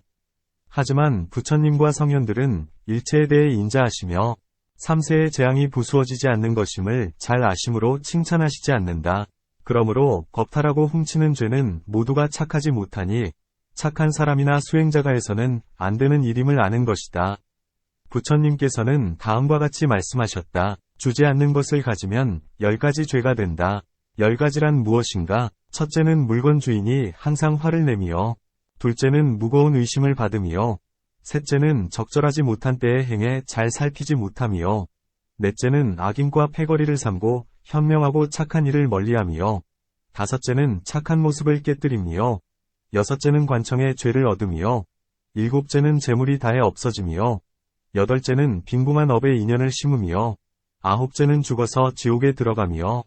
하지만 부처님과 성현들은 일체에 대해 인자하시며 3세의 재앙이 부수어지지 않는 것임을 잘 아심으로 칭찬하시지 않는다. 그러므로 겁탈하고 훔치는 죄는 모두가 착하지 못하니 착한 사람이나 수행자가 해서는 안 되는 일임을 아는 것이다. 부처님께서는 다음과 같이 말씀하셨다. 주지 않는 것을 가지면 10가지 죄가 된다. 10가지란 무엇인가? 첫째는 물건 주인이 항상 화를 내미어, 둘째는 무거운 의심을 받음이요, 셋째는 적절하지 못한 때에 행해 잘 살피지 못함이요, 넷째는 악인과 패거리를 삼고 현명하고 착한 일을 멀리함이요, 다섯째는 착한 모습을 깨뜨림이요, 여섯째는 관청의 죄를 얻음이요, 일곱째는 재물이 다해 없어짐이요, 여덟째는 빈궁한 업에 인연을 심음이요, 아홉째는 죽어서 지옥에 들어감이요,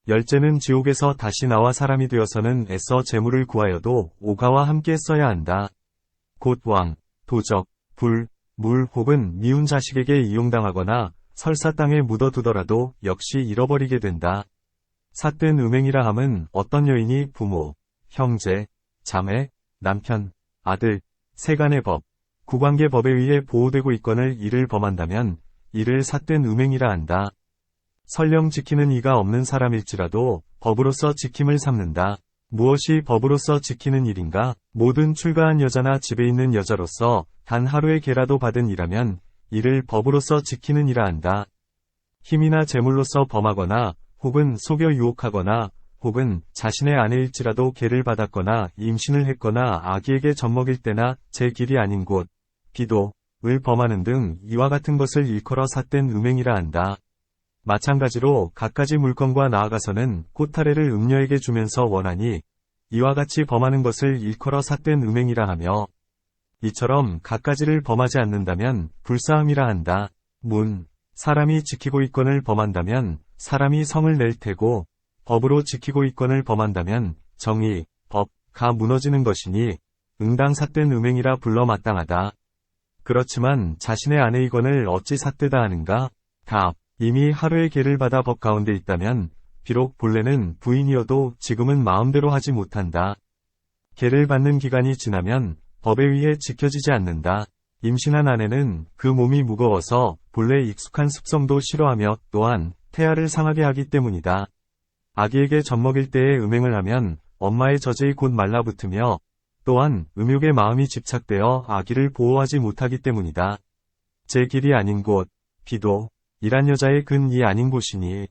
열째는 지옥에서 다시 나와 사람이 되어서는 애써 재물을 구하여도 오가와 함께 써야 한다. 곧 왕, 도적, 불, 물 혹은 미운 자식에게 이용당하거나 설사 땅에 묻어두더라도 역시 잃어버리게 된다. 삿된 음행이라 함은 어떤 여인이 부모, 형제, 자매, 남편, 아들, 세간의 법, 구관계 법에 의해 보호되고 있거늘 이를 범한다면 이를 삿된 음행이라 한다. 설령 지키는 이가 없는 사람일지라도 법으로서 지킴을 삼는다. 무엇이 법으로서 지키는 일인가? 모든 출가한 여자나 집에 있는 여자로서 단 하루의 계라도 받은 이라면 이를 법으로서 지키는 이라 한다. 힘이나 재물로서 범하거나 혹은 속여 유혹하거나 혹은 자신의 아내일지라도 계를 받았거나 임신을 했거나 아기에게 젖먹일 때나 제 길이 아닌 곳, 기도를 범하는 등 이와 같은 것을 일컬어 삿된 음행이라 한다. 마찬가지로 갖가지 물건과 나아가서는 꽃타래를 음녀에게 주면서 원하니 이와 같이 범하는 것을 일컬어 삿된 음행이라 하며 이처럼 갖가지를 범하지 않는다면 불사함이라 한다. 사람이 지키고 있건을 범한다면 사람이 성을 낼 테고 법으로 지키고 있건을 범한다면 정의, 법가 무너지는 것이니 응당 삿된 음행이라 불러 마땅하다. 그렇지만 자신의 아내이건을 어찌 삿되다 하는가? 답. 이미 하루의 계를 받아 법 가운데 있다면 비록 본래는 부인이어도 지금은 마음대로 하지 못한다. 계를 받는 기간이 지나면 법에 의해 지켜지지 않는다. 임신한 아내는 그 몸이 무거워서 본래 익숙한 습성도 싫어하며 또한 태아를 상하게 하기 때문이다. 아기에게 젖먹일 때에 음행을 하면 엄마의 젖이 곧 말라붙으며 또한 음욕의 마음이 집착되어 아기를 보호하지 못하기 때문이다. 제 길이 아닌 곳, 이란 여자의 근이 아닌 곳이니.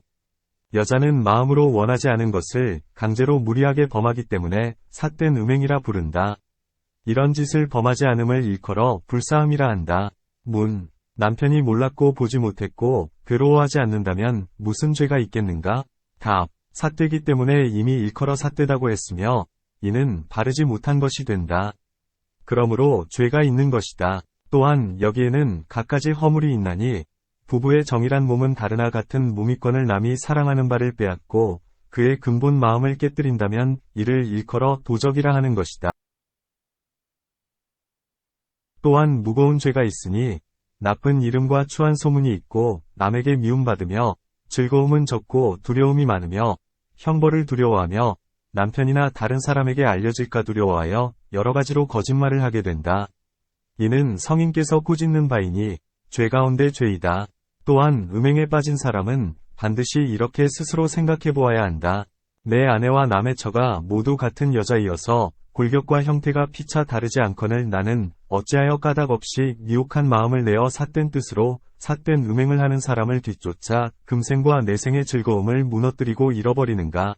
여자는 마음으로 원하지 않은 것을 강제로 무리하게 범하기 때문에 삿된 음행이라 부른다. 이런 짓을 범하지 않음을 일컬어 불사함이라 한다. 문. 남편이 몰랐고 보지 못했고 괴로워하지 않는다면 무슨 죄가 있겠는가? 답. 삿되기 때문에 이미 일컬어 삿되다고 했으며 이는 바르지 못한 것이 된다. 그러므로 죄가 있는 것이다. 또한 여기에는 갖가지 허물이 있나니 부부의 정이란 몸은 다르나 같은 무미권을 남이 사랑하는 바를 빼앗고 그의 근본 마음을 깨뜨린다면 이를 일컬어 도적이라 하는 것이다. 또한 무거운 죄가 있으니 나쁜 이름과 추한 소문이 있고 남에게 미움받으며 즐거움은 적고 두려움이 많으며 형벌을 두려워하며 남편이나 다른 사람에게 알려질까 두려워하여 여러 가지로 거짓말을 하게 된다. 이는 성인께서 꾸짖는 바이니 죄 가운데 죄이다. 또한 음행에 빠진 사람은 반드시 이렇게 스스로 생각해 보아야 한다. 내 아내와 남의 처가 모두 같은 여자이어서 골격과 형태가 피차 다르지 않거늘 나는 어찌하여 까닭없이 미혹한 마음을 내어 삿된 뜻으로 삿된 음행을 하는 사람을 뒤쫓아 금생과 내생의 즐거움을 무너뜨리고 잃어버리는가.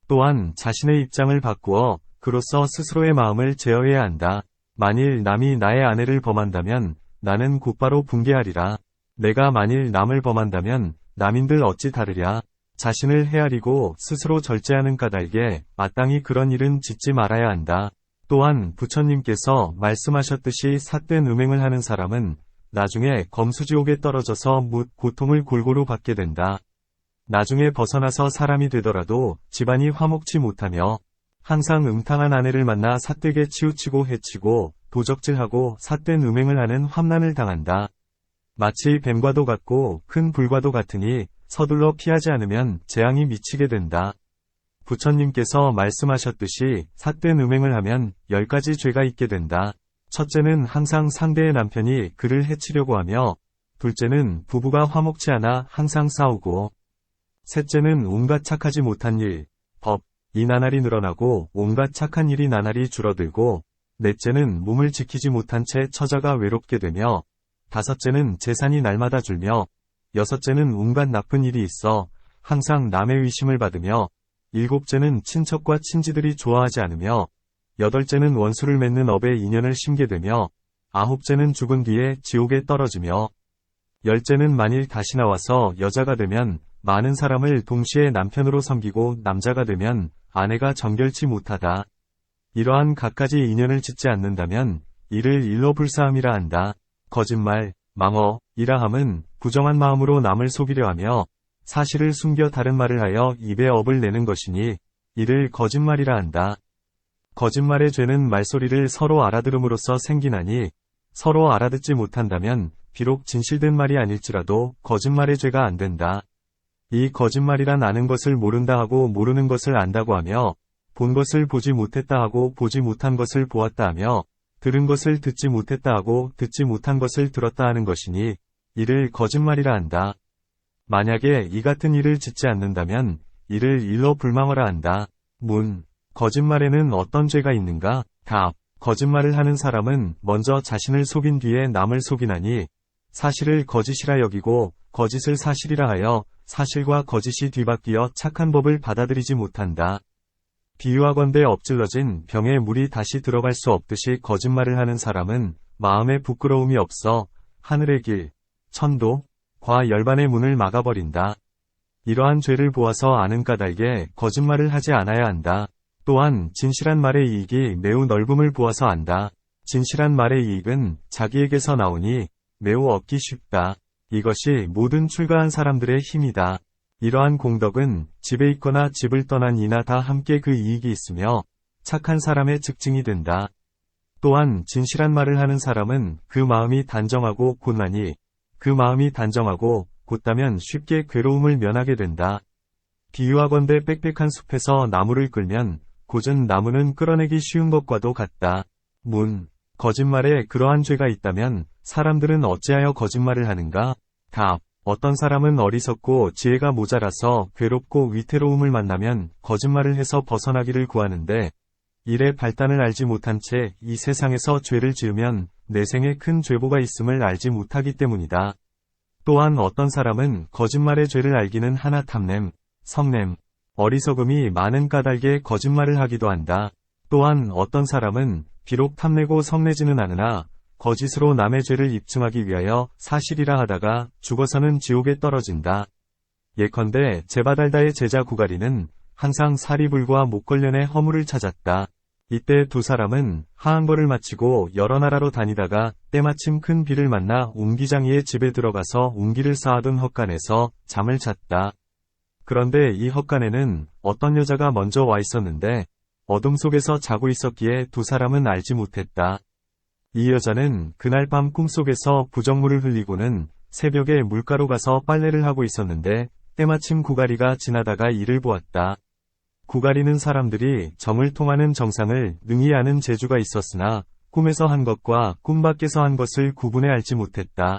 또한 자신의 입장을 바꾸어 그로써 스스로의 마음을 제어해야 한다. 만일 남이 나의 아내를 범한다면 나는 곧바로 붕괴하리라. 내가 만일 남을 범한다면 남인들 어찌 다르랴. 자신을 헤아리고 스스로 절제하는 까닭에 마땅히 그런 일은 짓지 말아야 한다. 또한 부처님께서 말씀하셨듯이 삿된 음행을 하는 사람은 나중에 검수지옥에 떨어져서 뭇 고통을 골고루 받게 된다. 나중에 벗어나서 사람이 되더라도 집안이 화목치 못하며 항상 음탕한 아내를 만나 삿되게 치우치고 해치고 도적질하고 삿된 음행을 하는 환난을 당한다. 마치 뱀과도 같고 큰 불과도 같으니 서둘러 피하지 않으면 재앙이 미치게 된다. 부처님께서 말씀하셨듯이 삿된 음행을 하면 10가지 죄가 있게 된다. 첫째는 항상 상대의 남편이 그를 해치려고 하며, 둘째는 부부가 화목치 않아 항상 싸우고, 셋째는 온갖 착하지 못한 일, 이 나날이 늘어나고 온갖 착한 일이 나날이 줄어들고, 넷째는 몸을 지키지 못한 채 처자가 외롭게 되며, 다섯째는 재산이 날마다 줄며, 여섯째는 온갖 나쁜 일이 있어 항상 남의 의심을 받으며, 일곱째는 친척과 친지들이 좋아하지 않으며, 여덟째는 원수를 맺는 업에 인연을 심게 되며, 아홉째는 죽은 뒤에 지옥에 떨어지며, 열째는 만일 다시 나와서 여자가 되면 많은 사람을 동시에 남편으로 섬기고 남자가 되면 아내가 정결치 못하다. 이러한 갖가지 인연을 짓지 않는다면 이를 일러 불사함이라 한다. 거짓말, 망어,이라 함은 부정한 마음으로 남을 속이려 하며 사실을 숨겨 다른 말을 하여 입에 업을 내는 것이니 이를 거짓말이라 한다. 거짓말의 죄는 말소리를 서로 알아들음으로써 생기나니 서로 알아듣지 못한다면 비록 진실된 말이 아닐지라도 거짓말의 죄가 안 된다. 이 거짓말이란 아는 것을 모른다 하고 모르는 것을 안다고 하며 본 것을 보지 못했다 하고 보지 못한 것을 보았다 하며 들은 것을 듣지 못했다 하고 듣지 못한 것을 들었다 하는 것이니 이를 거짓말이라 한다. 만약에 이 같은 일을 짓지 않는다면 이를 일러 불망어라 한다. 문. 거짓말에는 어떤 죄가 있는가? 답. 거짓말을 하는 사람은 먼저 자신을 속인 뒤에 남을 속이나니 사실을 거짓이라 여기고 거짓을 사실이라 하여 사실과 거짓이 뒤바뀌어 착한 법을 받아들이지 못한다. 비유하건대 엎질러진 병에 물이 다시 들어갈 수 없듯이 거짓말을 하는 사람은 마음에 부끄러움이 없어 하늘의 길, 천도, 과 열반의 문을 막아버린다. 이러한 죄를 보아서 아는 까닭에 거짓말을 하지 않아야 한다. 또한 진실한 말의 이익이 매우 넓음을 보아서 안다. 진실한 말의 이익은 자기에게서 나오니 매우 얻기 쉽다. 이것이 모든 출가한 사람들의 힘이다. 이러한 공덕은 집에 있거나 집을 떠난 이나 다 함께 그 이익이 있으며 착한 사람의 특징이 된다. 또한 진실한 말을 하는 사람은 그 마음이 단정하고 곧나니 그 마음이 단정하고 곧다면 쉽게 괴로움을 면하게 된다. 비유하건대 빽빽한 숲에서 나무를 끌면 곧은 나무는 끌어내기 쉬운 것과도 같다. 문. 거짓말에 그러한 죄가 있다면 사람들은 어찌하여 거짓말을 하는가? 답. 어떤 사람은 어리석고 지혜가 모자라서 괴롭고 위태로움을 만나면 거짓말을 해서 벗어나기를 구하는데 일의 발단을 알지 못한 채 이 세상에서 죄를 지으면 내생에 큰 죄보가 있음을 알지 못하기 때문이다. 또한 어떤 사람은 거짓말의 죄를 알기는 하나 탐냄, 성냄, 어리석음이 많은 까닭에 거짓말을 하기도 한다. 또한 어떤 사람은 비록 탐내고 성내지는 않으나 거짓으로 남의 죄를 입증하기 위하여 사실이라 하다가 죽어서는 지옥에 떨어진다. 예컨대 제바달다의 제자 구가리는 항상 사리불과 목걸련의 허물을 찾았다. 이때 두 사람은 하한거를 마치고 여러 나라로 다니다가 때마침 큰 비를 만나 웅기장이의 집에 들어가서 웅기를 쌓아둔 헛간에서 잠을 잤다. 그런데 이 헛간에는 어떤 여자가 먼저 와 있었는데 어둠 속에서 자고 있었기에 두 사람은 알지 못했다. 이 여자는 그날 밤 꿈속에서 부정물을 흘리고는 새벽에 물가로 가서 빨래를 하고 있었는데 때마침 구가리가 지나다가 이를 보았다. 구가리는 사람들이 정을 통하는 정상을 능히 아는 재주가 있었으나 꿈에서 한 것과 꿈 밖에서 한 것을 구분해 알지 못했다.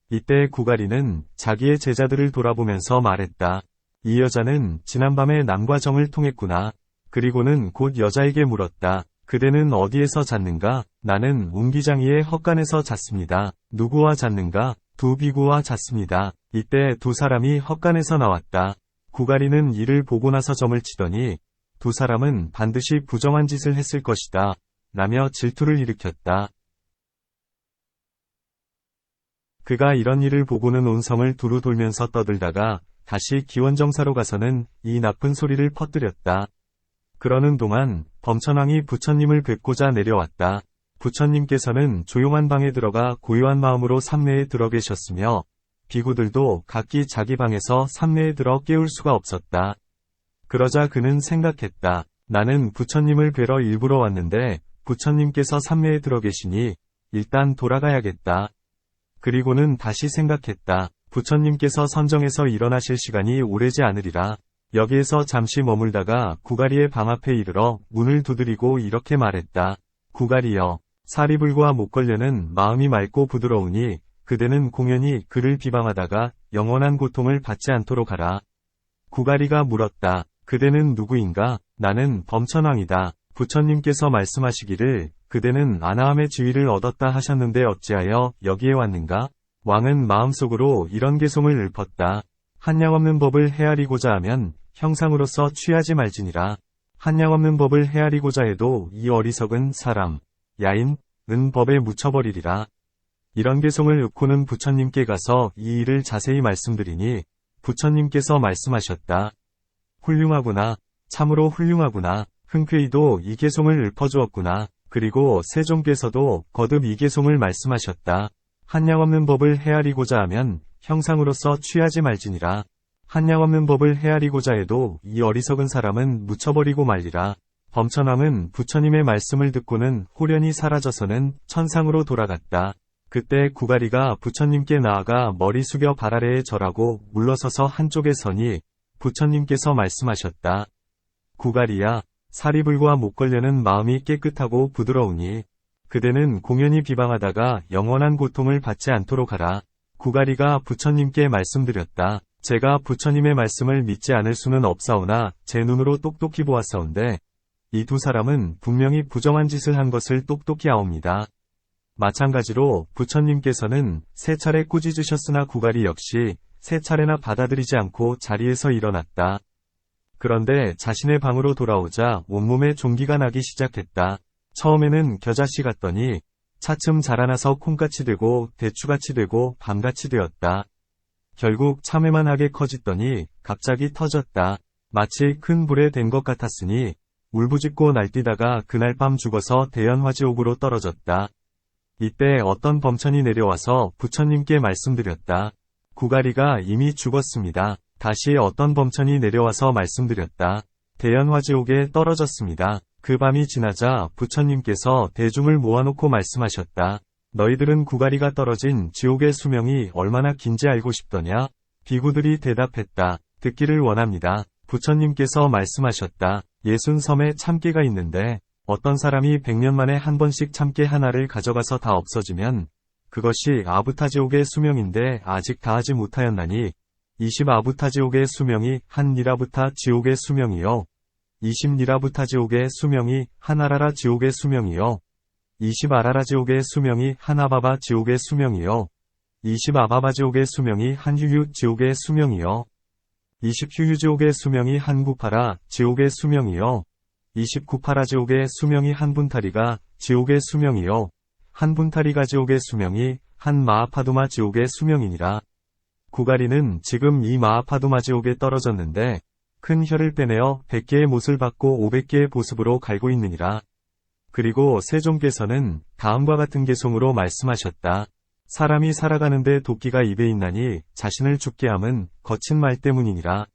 이때 구가리는 자기의 제자들을 돌아보면서 말했다. 이 여자는 지난밤에 남과 정을 통했구나. 그리고는 곧 여자에게 물었다. 그대는 어디에서 잤는가? 나는 웅기장이의 헛간에서 잤습니다. 누구와 잤는가? 두 비구와 잤습니다. 이때 두 사람이 헛간에서 나왔다. 구가리는 이를 보고 나서 점을 치더니 두 사람은 반드시 부정한 짓을 했을 것이다. 라며 질투를 일으켰다. 그가 이런 일을 보고는 온 성을 두루 돌면서 떠들다가 다시 기원정사로 가서는 이 나쁜 소리를 퍼뜨렸다. 그러는 동안 범천왕이 부처님을 뵙고자 내려왔다. 부처님께서는 조용한 방에 들어가 고요한 마음으로 삼내에 들어 계셨으며 비구들도 각기 자기 방에서 삼내에 들어 깨울 수가 없었다. 그러자 그는 생각했다. 나는 부처님을 뵈러 일부러 왔는데 부처님께서 삼내에 들어 계시니 일단 돌아가야겠다. 그리고는 다시 생각했다. 부처님께서 선정해서 일어나실 시간이 오래지 않으리라. 여기에서 잠시 머물다가 구가리의 방 앞에 이르러 문을 두드리고 이렇게 말했다. 구가리여, 사리불과 목걸려는 마음이 맑고 부드러우니 그대는 공연히 그를 비방하다가 영원한 고통을 받지 않도록 하라. 구가리가 물었다. 그대는 누구인가? 나는 범천왕이다. 부처님께서 말씀하시기를 그대는 아나함의 지위를 얻었다 하셨는데 어찌하여 여기에 왔는가? 왕은 마음속으로 이런 개송을 읊었다. 한량 없는 법을 헤아리고자 하면 형상으로서 취하지 말지니라. 한량 없는 법을 헤아리고자 해도 이 어리석은 사람, 야인, 은 법에 묻혀버리리라. 이런 개송을 읊고는 부처님께 가서 이 일을 자세히 말씀드리니 부처님께서 말씀하셨다. 훌륭하구나. 참으로 훌륭하구나. 흔쾌히도 이 개송을 읊어주었구나. 그리고 세종께서도 거듭 이 개송을 말씀하셨다. 한량 없는 법을 헤아리고자 하면 형상으로서 취하지 말지니라. 한량 없는 법을 헤아리고자 해도 이 어리석은 사람은 묻혀버리고 말리라. 범천왕은 부처님의 말씀을 듣고는 호련히 사라져서는 천상으로 돌아갔다. 그때 구가리가 부처님께 나아가 머리 숙여 발 아래에 절하고 물러서서 한쪽에 서니 부처님께서 말씀하셨다. 구가리야, 사리불과 목걸려는 마음이 깨끗하고 부드러우니 그대는 공연히 비방하다가 영원한 고통을 받지 않도록 하라. 구가리가 부처님께 말씀드렸다. 제가 부처님의 말씀을 믿지 않을 수는 없사오나 제 눈으로 똑똑히 보았사온데 이 두 사람은 분명히 부정한 짓을 한 것을 똑똑히 아옵니다. 마찬가지로 부처님께서는 세 차례 꾸짖으셨으나 구가리 역시 세 차례나 받아들이지 않고 자리에서 일어났다. 그런데 자신의 방으로 돌아오자 온몸에 종기가 나기 시작했다. 처음에는 겨자씨 같더니 차츰 자라나서 콩같이 되고 대추같이 되고 밤같이 되었다. 결국 참외만하게 커지더니 갑자기 터졌다. 마치 큰 불에 댄 것 같았으니 울부짖고 날뛰다가 그날 밤 죽어서 대연화지옥으로 떨어졌다. 이때 어떤 범천이 내려와서 부처님께 말씀드렸다. 구가리가 이미 죽었습니다. 다시 어떤 범천이 내려와서 말씀드렸다. 대연화지옥에 떨어졌습니다. 그 밤이 지나자 부처님께서 대중을 모아놓고 말씀하셨다. 너희들은 구가리가 떨어진 지옥의 수명이 얼마나 긴지 알고 싶더냐? 비구들이 대답했다. 듣기를 원합니다. 부처님께서 말씀하셨다. 60섬에 참깨가 있는데 어떤 사람이 100년 만에 한 번씩 참깨 하나를 가져가서 다 없어지면 그것이 아부타지옥의 수명인데 아직 다하지 못하였나니 20아부타지옥의 수명이 한 니라부타 지옥의 수명이요 20니라부타 지옥의 수명이 한 아라라 지옥의 수명이요 20아라라 지옥의 수명이 한 아바바 지옥의 수명이요 20 아바바지옥의 수명이 한 휴유지옥의 수명이요. 20 휴유지옥의 수명이 한 구파라 지옥의 수명이요. 20 구파라지옥의 수명이 한 분타리가 지옥의 수명이요. 한 분타리가 지옥의 수명이 한 마하파두마 지옥의 수명이니라. 구가리는 지금 이 마하파두마 지옥에 떨어졌는데 큰 혀를 빼내어 100개의 못을 받고 500개의 보습으로 갈고 있느니라. 그리고 세종께서는 다음과 같은 개송으로 말씀하셨다. 사람이 살아가는데 도끼가 입에 있나니 자신을 죽게 함은 거친 말 때문이니라.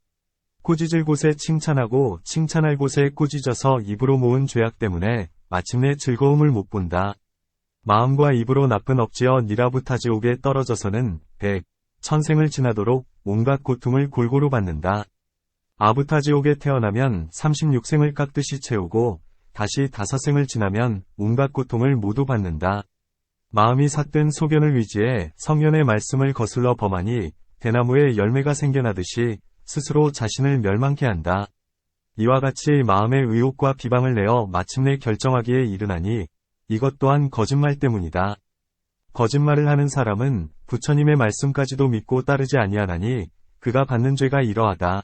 꾸짖을 곳에 칭찬하고 칭찬할 곳에 꾸짖어서 입으로 모은 죄악 때문에 마침내 즐거움을 못 본다. 마음과 입으로 나쁜 업지어 니라부타지옥에 떨어져서는 100, 1000생을 지나도록 온갖 고통을 골고루 받는다. 아부타지옥에 태어나면 36생을 깎듯이 채우고 다시 5생을 지나면 온갖 고통을 모두 받는다. 마음이 삿된 소견을 위지해 성현의 말씀을 거슬러 범하니 대나무에 열매가 생겨나듯이 스스로 자신을 멸망케 한다. 이와 같이 마음의 의혹과 비방을 내어 마침내 결정하기에 이르나니 이것 또한 거짓말 때문이다. 거짓말을 하는 사람은 부처님의 말씀까지도 믿고 따르지 아니하나니 그가 받는 죄가 이러하다.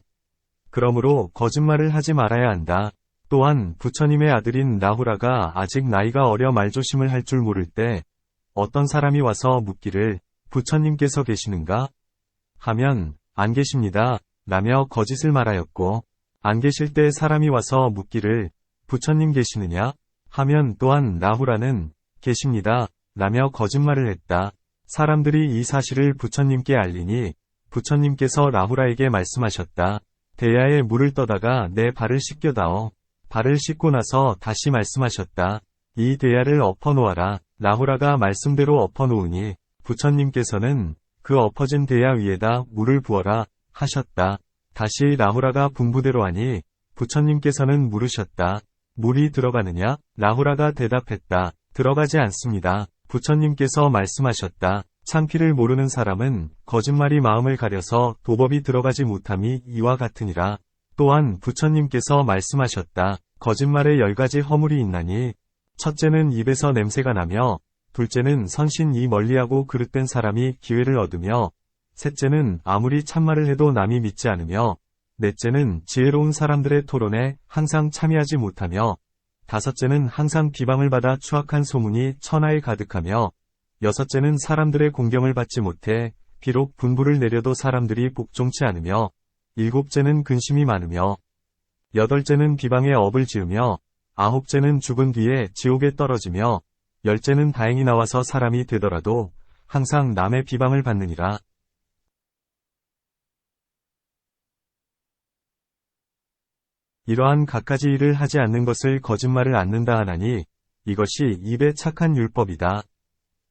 그러므로 거짓말을 하지 말아야 한다. 또한 부처님의 아들인 라후라가 아직 나이가 어려 말조심을 할 줄 모를 때 어떤 사람이 와서 묻기를 부처님께서 계시는가? 하면 안 계십니다. 라며 거짓을 말하였고 안 계실 때 사람이 와서 묻기를 부처님 계시느냐? 하면 또한 라후라는 계십니다. 라며 거짓말을 했다. 사람들이 이 사실을 부처님께 알리니 부처님께서 라후라에게 말씀하셨다. 대야에 물을 떠다가 내 발을 씻겨다오. 발을 씻고 나서 다시 말씀하셨다. 이 대야를 엎어놓아라. 라후라가 말씀대로 엎어놓으니 부처님께서는 그 엎어진 대야 위에다 물을 부어라 하셨다. 다시 라후라가 분부대로 하니 부처님께서는 물으셨다. 물이 들어가느냐? 라후라가 대답했다. 들어가지 않습니다. 부처님께서 말씀하셨다. 창피를 모르는 사람은 거짓말이 마음을 가려서 도법이 들어가지 못함이 이와 같으니라. 또한 부처님께서 말씀하셨다. 거짓말에 10가지 허물이 있나니 첫째는 입에서 냄새가 나며 둘째는 선신이 멀리하고 그릇된 사람이 기회를 얻으며 셋째는 아무리 참말을 해도 남이 믿지 않으며 넷째는 지혜로운 사람들의 토론에 항상 참여하지 못하며 다섯째는 항상 비방을 받아 추악한 소문이 천하에 가득하며 여섯째는 사람들의 공경을 받지 못해 비록 분부를 내려도 사람들이 복종치 않으며 일곱째는 근심이 많으며 여덟째는 비방에 업을 지으며 아홉째는 죽은 뒤에 지옥에 떨어지며 열째는 다행히 나와서 사람이 되더라도 항상 남의 비방을 받느니라. 이러한 갖가지 일을 하지 않는 것을 거짓말을 않는다 하나니 이것이 입에 착한 율법이다.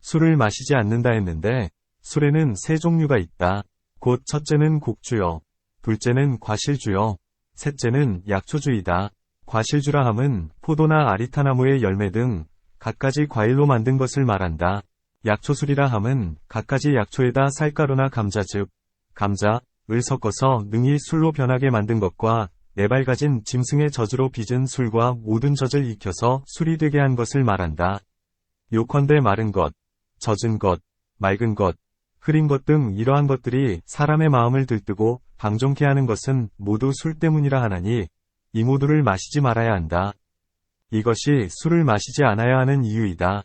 술을 마시지 않는다 했는데 술에는 세 종류가 있다. 곧 첫째는 곡주요, 둘째는 과실주요, 셋째는 약초주이다. 과실주라 함은 포도나 아리타나무의 열매 등 갖가지 과일로 만든 것을 말한다. 약초술이라 함은 갖가지 약초에다 쌀가루나 감자즙, 감자을 섞어서 능히 술로 변하게 만든 것과 4발 가진 짐승의 젖으로 빚은 술과 모든 젖을 익혀서 술이 되게 한 것을 말한다. 요컨대 마른 것, 젖은 것, 맑은 것, 흐린 것 등 이러한 것들이 사람의 마음을 들뜨고 방종케 하는 것은 모두 술 때문이라 하나니 이 모두를 마시지 말아야 한다. 이것이 술을 마시지 않아야 하는 이유이다.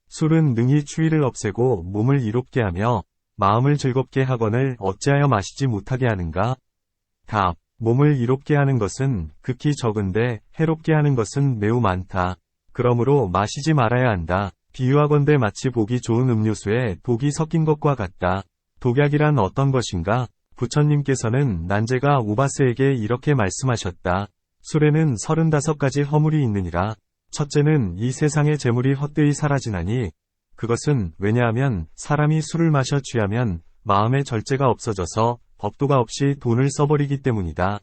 술은 능히 추위를 없애고 몸을 이롭게 하며 마음을 즐겁게 하거늘 어찌하여 마시지 못하게 하는가? 답. 몸을 이롭게 하는 것은 극히 적은데 해롭게 하는 것은 매우 많다. 그러므로 마시지 말아야 한다. 비유하건대 마치 보기 좋은 음료수에 독이 섞인 것과 같다. 독약이란 어떤 것인가? 부처님께서는 난제가 우바스에게 이렇게 말씀하셨다. 술에는 35가지 허물이 있느니라. 첫째는 이 세상의 재물이 헛되이 사라지나니 그것은 왜냐하면 사람이 술을 마셔 취하면 마음의 절제가 없어져서 법도가 없이 돈을 써버리기 때문이다.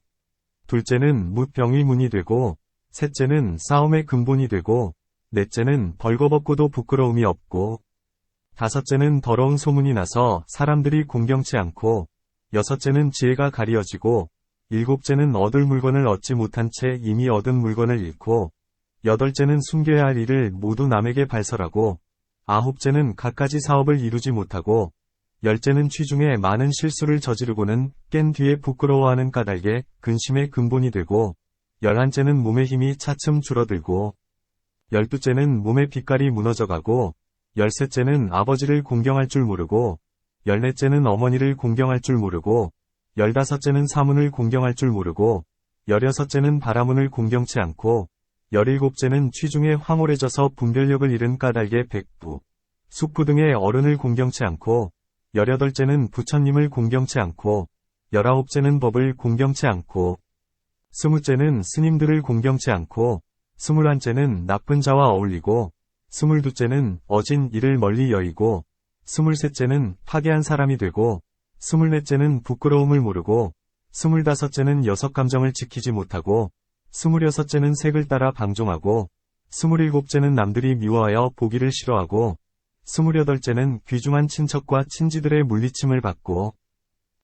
둘째는 무병의 문이 되고 셋째는 싸움의 근본이 되고 넷째는 벌거벗고도 부끄러움이 없고 다섯째는 더러운 소문이 나서 사람들이 공경치 않고 여섯째는 지혜가 가리어지고 일곱째는 얻을 물건을 얻지 못한 채 이미 얻은 물건을 잃고 여덟째는 숨겨야 할 일을 모두 남에게 발설하고 아홉째는 갖가지 사업을 이루지 못하고 열째는 취중에 많은 실수를 저지르고는 깬 뒤에 부끄러워하는 까닭에 근심의 근본이 되고, 11째는 몸의 힘이 차츰 줄어들고, 12째는 몸의 빛깔이 무너져가고, 13째는 아버지를 공경할 줄 모르고, 14째는 어머니를 공경할 줄 모르고, 15째는 사문을 공경할 줄 모르고, 16째는 바라문을 공경치 않고, 17째는 취중에 황홀해져서 분별력을 잃은 까닭에 백부, 숙부 등의 어른을 공경치 않고, 18째는 부처님을 공경치 않고, 19째는 법을 공경치 않고, 20째는 스님들을 공경치 않고, 21째는 나쁜 자와 어울리고, 22째는 어진 일을 멀리 여의고, 23째는 파괴한 사람이 되고, 24째는 부끄러움을 모르고, 25째는 여섯 감정을 지키지 못하고, 26째는 색을 따라 방종하고, 27째는 남들이 미워하여 보기를 싫어하고, 28째는 귀중한 친척과 친지들의 물리침을 받고,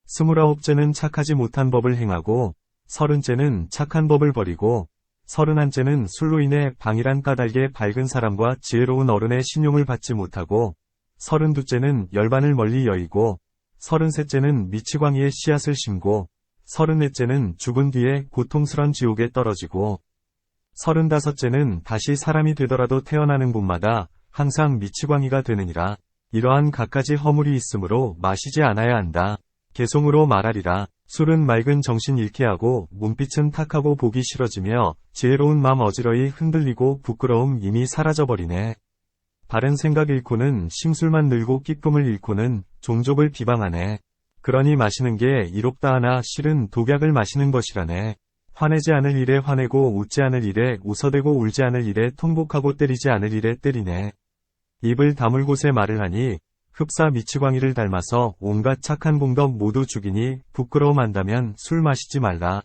29째는 착하지 못한 법을 행하고, 30째는 착한 법을 버리고, 31째는 술로 인해 방일한 까닭에 밝은 사람과 지혜로운 어른의 신용을 받지 못하고, 32째는 열반을 멀리 여의고, 33째는 미치광이의 씨앗을 심고, 34째는 죽은 뒤에 고통스런 지옥에 떨어지고, 35째는 다시 사람이 되더라도 태어나는 곳마다 항상 미치광이가 되느니라. 이러한 갖가지 허물이 있으므로 마시지 않아야 한다. 개송으로 말하리라. 술은 맑은 정신 잃게 하고 몸빛은 탁하고 보기 싫어지며 지혜로운 맘 어지러이 흔들리고 부끄러움 이미 사라져버리네. 바른 생각 잃고는 심술만 늘고 끼쁨을 잃고는 종족을 비방하네. 그러니 마시는 게 이롭다 하나 실은 독약을 마시는 것이라네. 화내지 않을 일에 화내고 웃지 않을 일에 웃어대고 울지 않을 일에 통복하고 때리지 않을 일에 때리네. 입을 다물 곳에 말을 하니 흡사 미치광이를 닮아서 온갖 착한 공덕 모두 죽이니 부끄러움한다면 술 마시지 말라.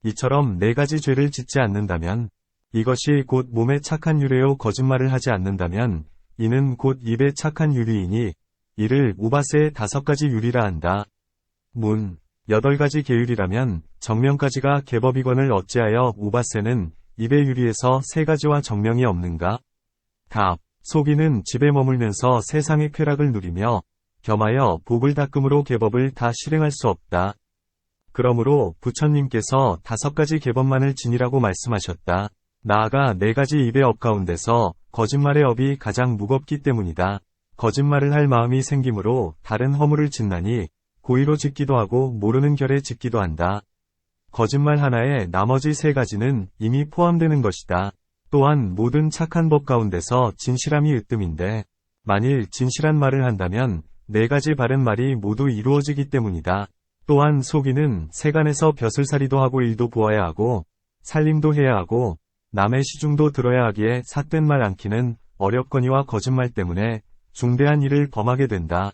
이처럼 4가지 죄를 짓지 않는다면 이것이 곧 몸에 착한 유래요. 거짓말을 하지 않는다면 이는 곧 입에 착한 유리이니 이를 우바세의 5가지 유리라 한다. 문 8가지 계율이라면 정명까지가 개법이거늘 어찌하여 우바세는 입의 유리에서 3가지와 정명이 없는가? 답. 소비는 집에 머물면서 세상의 쾌락을 누리며 겸하여 복을 닦음으로 개법을 다 실행할 수 없다. 그러므로 부처님께서 5가지 개법만을 지니라고 말씀하셨다. 나아가 4가지 입의 업 가운데서 거짓말의 업이 가장 무겁기 때문이다. 거짓말을 할 마음이 생기므로 다른 허물을 짓나니 고의로 짓기도 하고 모르는 결에 짓기도 한다. 거짓말 하나에 나머지 3가지는 이미 포함되는 것이다. 또한 모든 착한 법 가운데서 진실함이 으뜸인데 만일 진실한 말을 한다면 4가지 바른 말이 모두 이루어지기 때문이다. 또한 소비는 세간에서 벼슬살이도 하고 일도 보아야 하고 살림도 해야 하고 남의 시중도 들어야 하기에 삿된 말 않기는 어렵거니와 거짓말 때문에 중대한 일을 범하게 된다.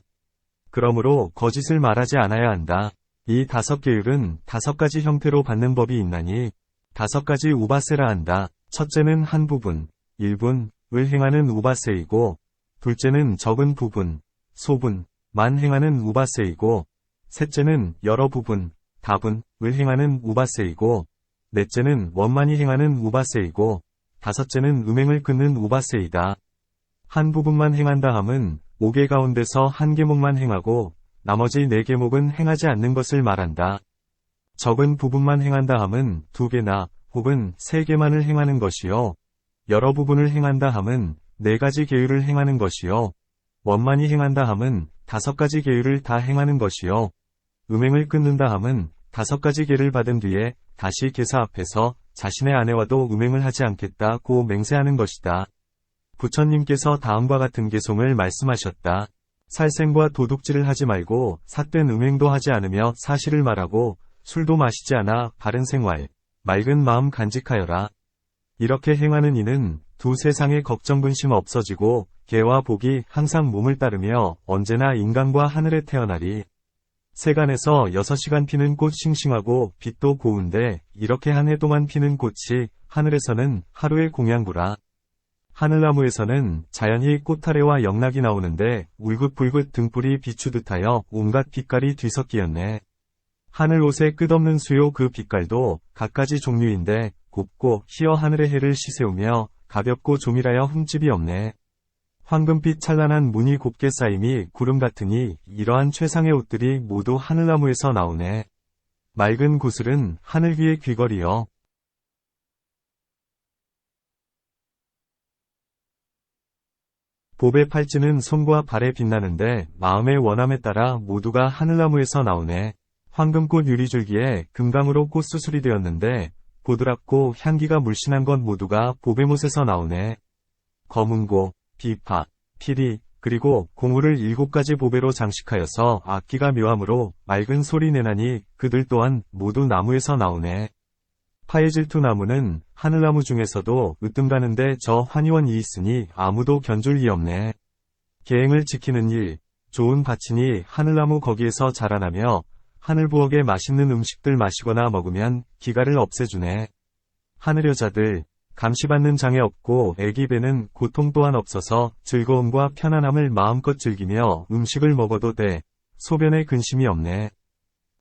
그러므로 거짓을 말하지 않아야 한다. 이 5계율은 5가지 형태로 받는 법이 있나니 5가지 우바세라 한다. 첫째는 한 부분, 일분을 행하는 우바세이고, 둘째는 적은 부분, 소분만 행하는 우바세이고, 셋째는 여러 부분, 다분을 행하는 우바세이고, 넷째는 원만히 행하는 우바세이고, 다섯째는 음행을 끊는 우바세이다. 한 부분만 행한다 함은 5개 가운데서 한 계목만 행하고 나머지 4계목은 행하지 않는 것을 말한다. 적은 부분만 행한다 함은 2개나 혹은 3개만을 행하는 것이요. 여러 부분을 행한다 함은 4가지 계율을 행하는 것이요. 원만히 행한다 함은 5가지 계율을 다 행하는 것이요. 음행을 끊는다 함은 5가지 계를 받은 뒤에 다시 계사 앞에서 자신의 아내와도 음행을 하지 않겠다고 맹세하는 것이다. 부처님께서 다음과 같은 개송을 말씀하셨다. 살생과 도둑질을 하지 말고 삿된 음행도 하지 않으며 사실을 말하고 술도 마시지 않아 바른 생활, 맑은 마음 간직하여라. 이렇게 행하는 이는 두 세상의 걱정 근심 없어지고 개와 복이 항상 몸을 따르며 언제나 인간과 하늘에 태어나리. 세간에서 6시간 피는 꽃 싱싱하고 빛도 고운데 이렇게 한 해 동안 피는 꽃이 하늘에서는 하루의 공양구라. 하늘나무에서는 자연히 꽃타래와 영락이 나오는데 울긋불긋 등불이 비추듯하여 온갖 빛깔이 뒤섞이었네. 하늘 옷의 끝없는 수요 그 빛깔도 갖가지 종류인데 곱고 희어 하늘의 해를 시세우며 가볍고 조밀하여 흠집이 없네. 황금빛 찬란한 무늬 곱게 쌓임이 구름 같으니 이러한 최상의 옷들이 모두 하늘나무에서 나오네. 맑은 구슬은 하늘 위의 귀걸이여. 봅의 팔찌는 손과 발에 빛나는데 마음의 원함에 따라 모두가 하늘나무에서 나오네. 황금꽃 유리줄기에 금강으로 꽃수술이 되었는데 보드랍고 향기가 물씬한 것 모두가 봅의 못에서 나오네. 검은고, 비파, 피리, 그리고 공우를 7가지 보배로 장식하여서 악기가 묘함으로 맑은 소리 내나니 그들 또한 모두 나무에서 나오네. 파예질투 나무는 하늘나무 중에서도 으뜸 가는데 저 환희원이 있으니 아무도 견줄 리 없네. 계행을 지키는 일, 좋은 밭이니 하늘나무 거기에서 자라나며 하늘부엌에 맛있는 음식들 마시거나 먹으면 기가를 없애주네. 하늘 여자들, 감시받는 장애 없고 애기 배는 고통 또한 없어서 즐거움과 편안함을 마음껏 즐기며 음식을 먹어도 돼. 소변에 근심이 없네.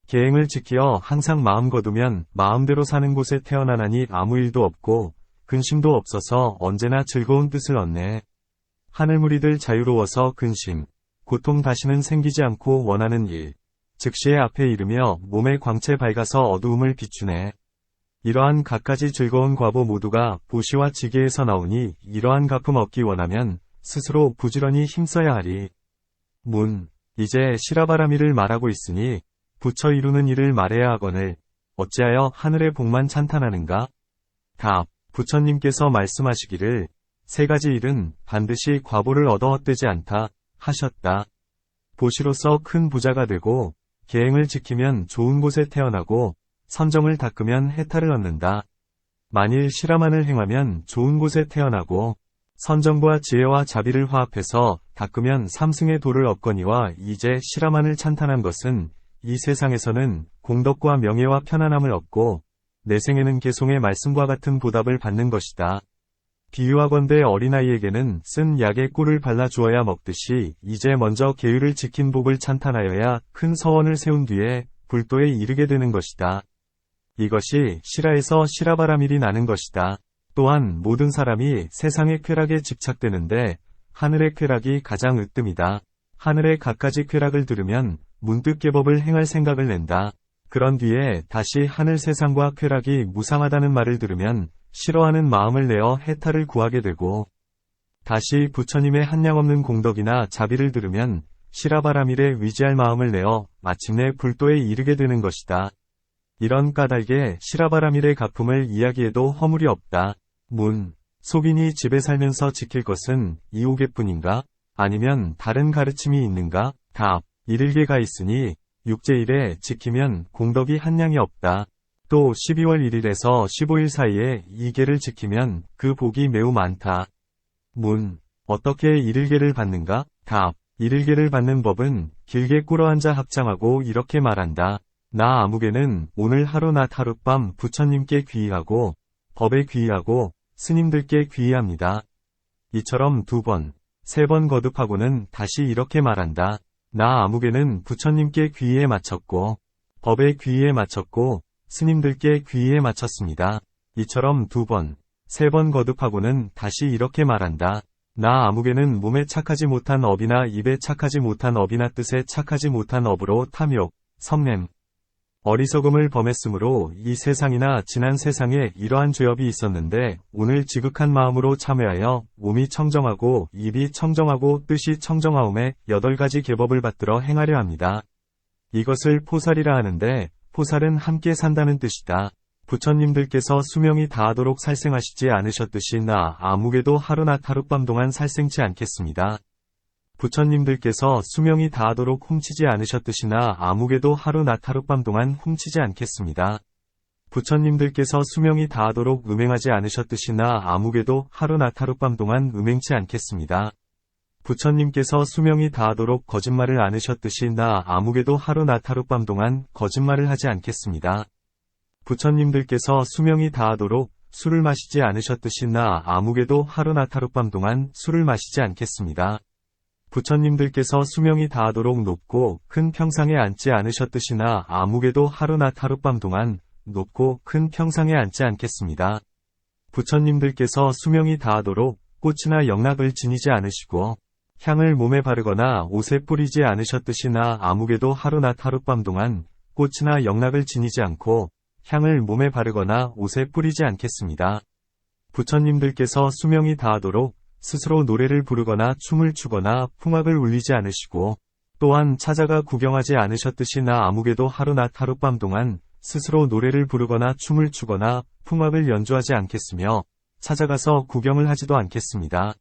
계행을 지키어 항상 마음 거두면 마음대로 사는 곳에 태어나나니 아무 일도 없고 근심도 없어서 언제나 즐거운 뜻을 얻네. 하늘무리들 자유로워서 근심, 고통 다시는 생기지 않고 원하는 일, 즉시의 앞에 이르며 몸의 광채 밝아서 어두움을 비추네. 이러한 갖가지 즐거운 과보 모두가 보시와 지게에서 나오니 이러한 가품 얻기 원하면 스스로 부지런히 힘써야 하리. 문, 이제 시라바라미를 말하고 있으니 부처 이루는 일을 말해야 하거늘 어찌하여 하늘의 복만 찬탄하는가? 답, 부처님께서 말씀하시기를 3가지 일은 반드시 과보를 얻어 헛되지 않다 하셨다. 보시로서 큰 부자가 되고 계행을 지키면 좋은 곳에 태어나고 선정을 닦으면 해탈을 얻는다. 만일 시라만을 행하면 좋은 곳에 태어나고 선정과 지혜와 자비를 화합해서 닦으면 삼승의 도를 얻거니와 이제 시라만을 찬탄한 것은 이 세상에서는 공덕과 명예와 편안함을 얻고 내생에는 개송의 말씀과 같은 보답을 받는 것이다. 비유하건대 어린아이에게는 쓴 약에 꿀을 발라 주어야 먹듯이 이제 먼저 계율을 지킨 복을 찬탄하여야 큰 서원을 세운 뒤에 불도에 이르게 되는 것이다. 이것이 시라에서 시라바라밀이 나는 것이다. 또한 모든 사람이 세상의 쾌락에 집착되는데 하늘의 쾌락이 가장 으뜸이다. 하늘의 갖가지 쾌락을 들으면 문득 계법을 행할 생각을 낸다. 그런 뒤에 다시 하늘 세상과 쾌락이 무상하다는 말을 들으면 싫어하는 마음을 내어 해탈을 구하게 되고 다시 부처님의 한량없는 공덕이나 자비를 들으면 시라바라밀에 위지할 마음을 내어 마침내 불도에 이르게 되는 것이다. 이런 까닭에 시라바라밀의 가품을 이야기해도 허물이 없다. 문, 속인이 집에 살면서 지킬 것은 이 5개뿐인가? 아니면 다른 가르침이 있는가? 답, 1일계가 있으니 6제1에 지키면 공덕이 한량이 없다. 또 12월 1일에서 15일 사이에 2계를 지키면 그 복이 매우 많다. 문, 어떻게 1일계를 받는가? 답, 1일계를 받는 법은 길게 꿇어앉아 합장하고 이렇게 말한다. 나 아무개는 오늘 하루 낮 하룻밤 부처님께 귀의하고 법에 귀의하고 스님들께 귀의합니다. 이처럼 2번, 3번 거듭하고는 다시 이렇게 말한다. 나 아무개는 부처님께 귀의에 마쳤고 법에 귀의에 마쳤고 스님들께 귀의에 마쳤습니다. 이처럼 2번, 3번 거듭하고는 다시 이렇게 말한다. 나 아무개는 몸에 착하지 못한 업이나 입에 착하지 못한 업이나 뜻에 착하지 못한 업으로 탐욕, 성냄, 어리석음을 범했으므로 이 세상이나 지난 세상에 이러한 죄업이 있었는데 오늘 지극한 마음으로 참회하여 몸이 청정하고 입이 청정하고 뜻이 청정하옴에 8가지 계법을 받들어 행하려 합니다. 이것을 포살이라 하는데 포살은 함께 산다는 뜻이다. 부처님들께서 수명이 다하도록 살생하시지 않으셨듯이 나 아무개도 하루낮 하룻밤 동안 살생치 않겠습니다. 부처님들께서 수명이 다하도록 훔치지 않으셨듯이 나 아무개도 하루낮 하룻밤 동안 훔치지 않겠습니다. 부처님들께서 수명이 다하도록 음행하지 않으셨듯이 나 아무개도 하루낮 하룻밤 동안 음행치 않겠습니다. 부처님께서 수명이 다하도록 거짓말을 않으셨듯이 나 아무개도 하루낮 하룻밤 동안 거짓말을 하지 않겠습니다. 부처님들께서 수명이 다하도록 술을 마시지 않으셨듯이 나 아무개도 하루낮 하룻밤 동안 술을 마시지 않겠습니다. 부처님들께서 수명이 다하도록 높고 큰 평상에 앉지 않으셨듯이 나 아무개도 하루낮 하룻밤 동안 높고 큰 평상에 앉지 않겠습니다. 부처님들께서 수명이 다하도록 꽃이나 영락을 지니지 않으시고 향을 몸에 바르거나 옷에 뿌리지 않으셨듯이 나 아무개도 하루낮 하룻밤 동안 꽃이나 영락을 지니지 않고 향을 몸에 바르거나 옷에 뿌리지 않겠습니다. 부처님들께서 수명이 다하도록 스스로 노래를 부르거나 춤을 추거나 풍악을 울리지 않으시고 또한 찾아가 구경하지 않으셨듯이 나 아무개도 하루낮 하룻밤 동안 스스로 노래를 부르거나 춤을 추거나 풍악을 연주하지 않겠으며 찾아가서 구경을 하지도 않겠습니다.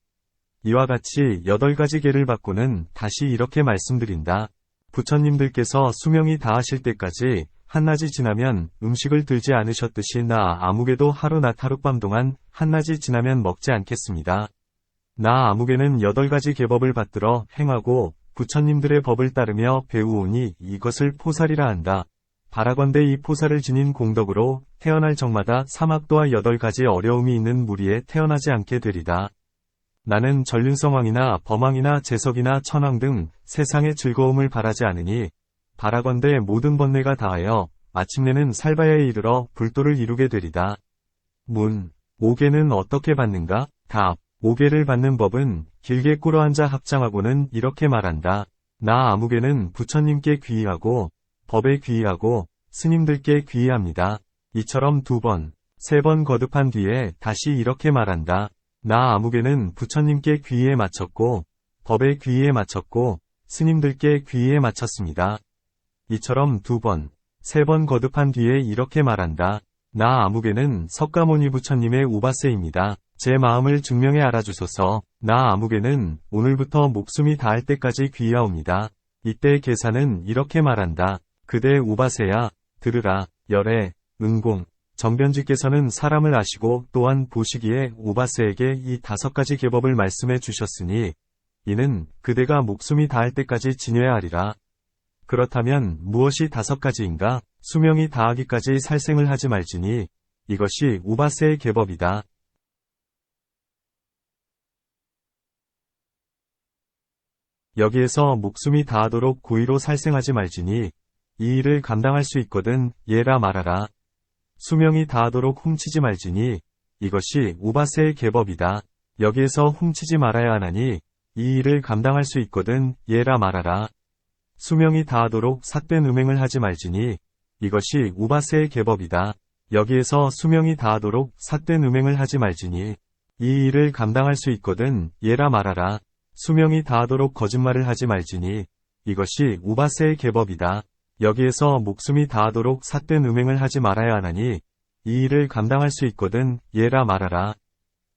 이와 같이 8가지 계를 받고는 다시 이렇게 말씀드린다. 부처님들께서 수명이 다하실 때까지 한낮이 지나면 음식을 들지 않으셨듯이 나 아무개도 하루낮 하룻밤 동안 한낮이 지나면 먹지 않겠습니다. 나 아무개는 8가지 계법을 받들어 행하고 부처님들의 법을 따르며 배우오니 이것을 포살이라 한다. 바라건대 이 포살을 지닌 공덕으로 태어날 적마다 사막도와 8가지 어려움이 있는 무리에 태어나지 않게 되리다. 나는 전륜성왕이나 범왕이나 제석이나 천왕 등 세상의 즐거움을 바라지 않으니 바라건대 모든 번뇌가 다하여 마침내는 살바야에 이르러 불도를 이루게 되리다. 문. 5계는 어떻게 받는가? 답. 5계를 받는 법은 길게 꿇어앉아 합장하고는 이렇게 말한다. 나 아무개는 부처님께 귀의하고 법에 귀의하고 스님들께 귀의합니다. 이처럼 2번, 3번 거듭한 뒤에 다시 이렇게 말한다. 나 아무개는 부처님께 귀의에 마쳤고 법에 귀의에 마쳤고 스님들께 귀의에 마쳤습니다. 이처럼 2번, 3번 거듭한 뒤에 이렇게 말한다. 나 아무개는 석가모니 부처님의 우바세입니다. 제 마음을 증명해 알아주소서. 나 아무개는 오늘부터 목숨이 닿을 때까지 귀의하옵니다. 이때 계사는 이렇게 말한다. 그대 우바세야, 들으라. 열애, 은공, 정변지께서는 사람을 아시고 또한 보시기에 우바세에게 이 5가지 계법을 말씀해 주셨으니 이는 그대가 목숨이 닿을 때까지 지녀야 하리라. 그렇다면 무엇이 5가지인가? 수명이 다하기까지 살생을 하지 말지니 이것이 우바세의 계법이다. 여기에서 목숨이 다하도록 고의로 살생하지 말지니 이 일을 감당할 수 있거든 예라 말하라. 수명이 다하도록 훔치지 말지니 이것이 우바세의 계법이다. 여기에서 훔치지 말아야 하나니 이 일을 감당할 수 있거든 예라 말하라. 수명이 다하도록 삿된 음행을 하지 말지니 이것이 우바세의 계법이다. 여기에서 수명이 다하도록 삿된 음행을 하지 말지니 이 일을 감당할 수 있거든 예라 말하라. 수명이 다하도록 거짓말을 하지 말지니 이것이 우바세의 계법이다. 여기에서 목숨이 다하도록 삿된 음행을 하지 말아야 하나니 이 일을 감당할 수 있거든 예라 말하라.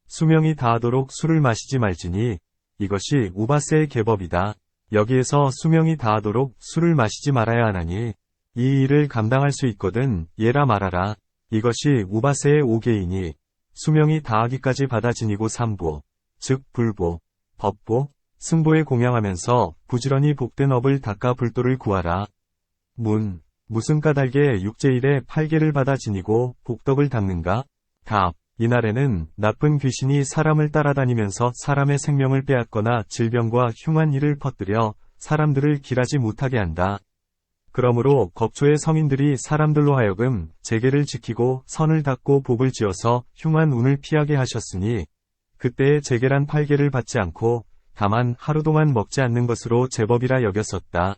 수명이 다하도록 술을 마시지 말지니 이것이 우바세의 계법이다. 여기에서 수명이 다하도록 술을 마시지 말아야 하나니 이 일을 감당할 수 있거든 예라 말하라. 이것이 우바세의 5계이니 수명이 다하기까지 받아 지니고 3보, 즉 불보, 법보, 승보에 공양하면서 부지런히 복된 업을 닦아 불도를 구하라. 문. 무슨 까닭에 6제1에 8계를 받아 지니고 복덕을 닦는가? 답. 이날에는 나쁜 귀신이 사람을 따라다니면서 사람의 생명을 빼앗거나 질병과 흉한 일을 퍼뜨려 사람들을 길하지 못하게 한다. 그러므로 겁초의 성인들이 사람들로 하여금 제계를 지키고 선을 닦고 복을 지어서 흉한 운을 피하게 하셨으니 그때의 제계란 8계를 받지 않고 다만 하루 동안 먹지 않는 것으로 제법이라 여겼었다.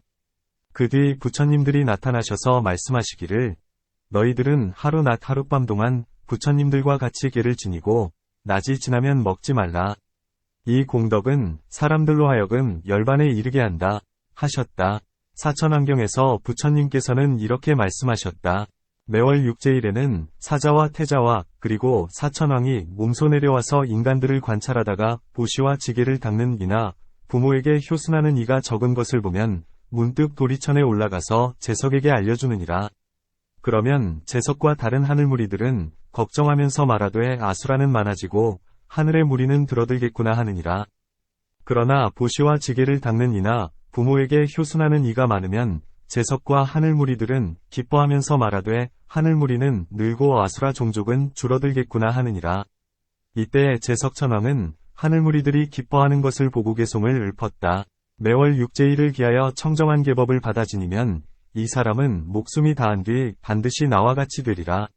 그 뒤 부처님들이 나타나셔서 말씀하시기를 너희들은 하루낮 하룻밤 동안 부처님들과 같이 계를 지니고 낮이 지나면 먹지 말라. 이 공덕은 사람들로 하여금 열반에 이르게 한다 하셨다. 사천안경에서 부처님께서는 이렇게 말씀하셨다. 매월 6제1에는 사자와 태자와 그리고 사천왕이 몸소 내려와서 인간들을 관찰하다가 보시와 지게를 닦는 이나 부모에게 효순하는 이가 적은 것을 보면 문득 도리천에 올라가서 제석에게 알려주느니라. 그러면 제석과 다른 하늘 무리들은 걱정하면서 말하되 아수라는 많아지고 하늘의 무리는 들어들겠구나 하느니라. 그러나 보시와 지게를 닦는 이나 부모에게 효순하는 이가 많으면 제석과 하늘 무리들은 기뻐하면서 말하되 하늘 무리는 늘고 아수라 종족은 줄어들겠구나 하느니라. 이때 제석천왕은 하늘 무리들이 기뻐하는 것을 보고 개송을 읊었다. 매월 6제1을 기하여 청정한 계법을 받아 지니면 이 사람은 목숨이 다한 뒤 반드시 나와 같이 되리라.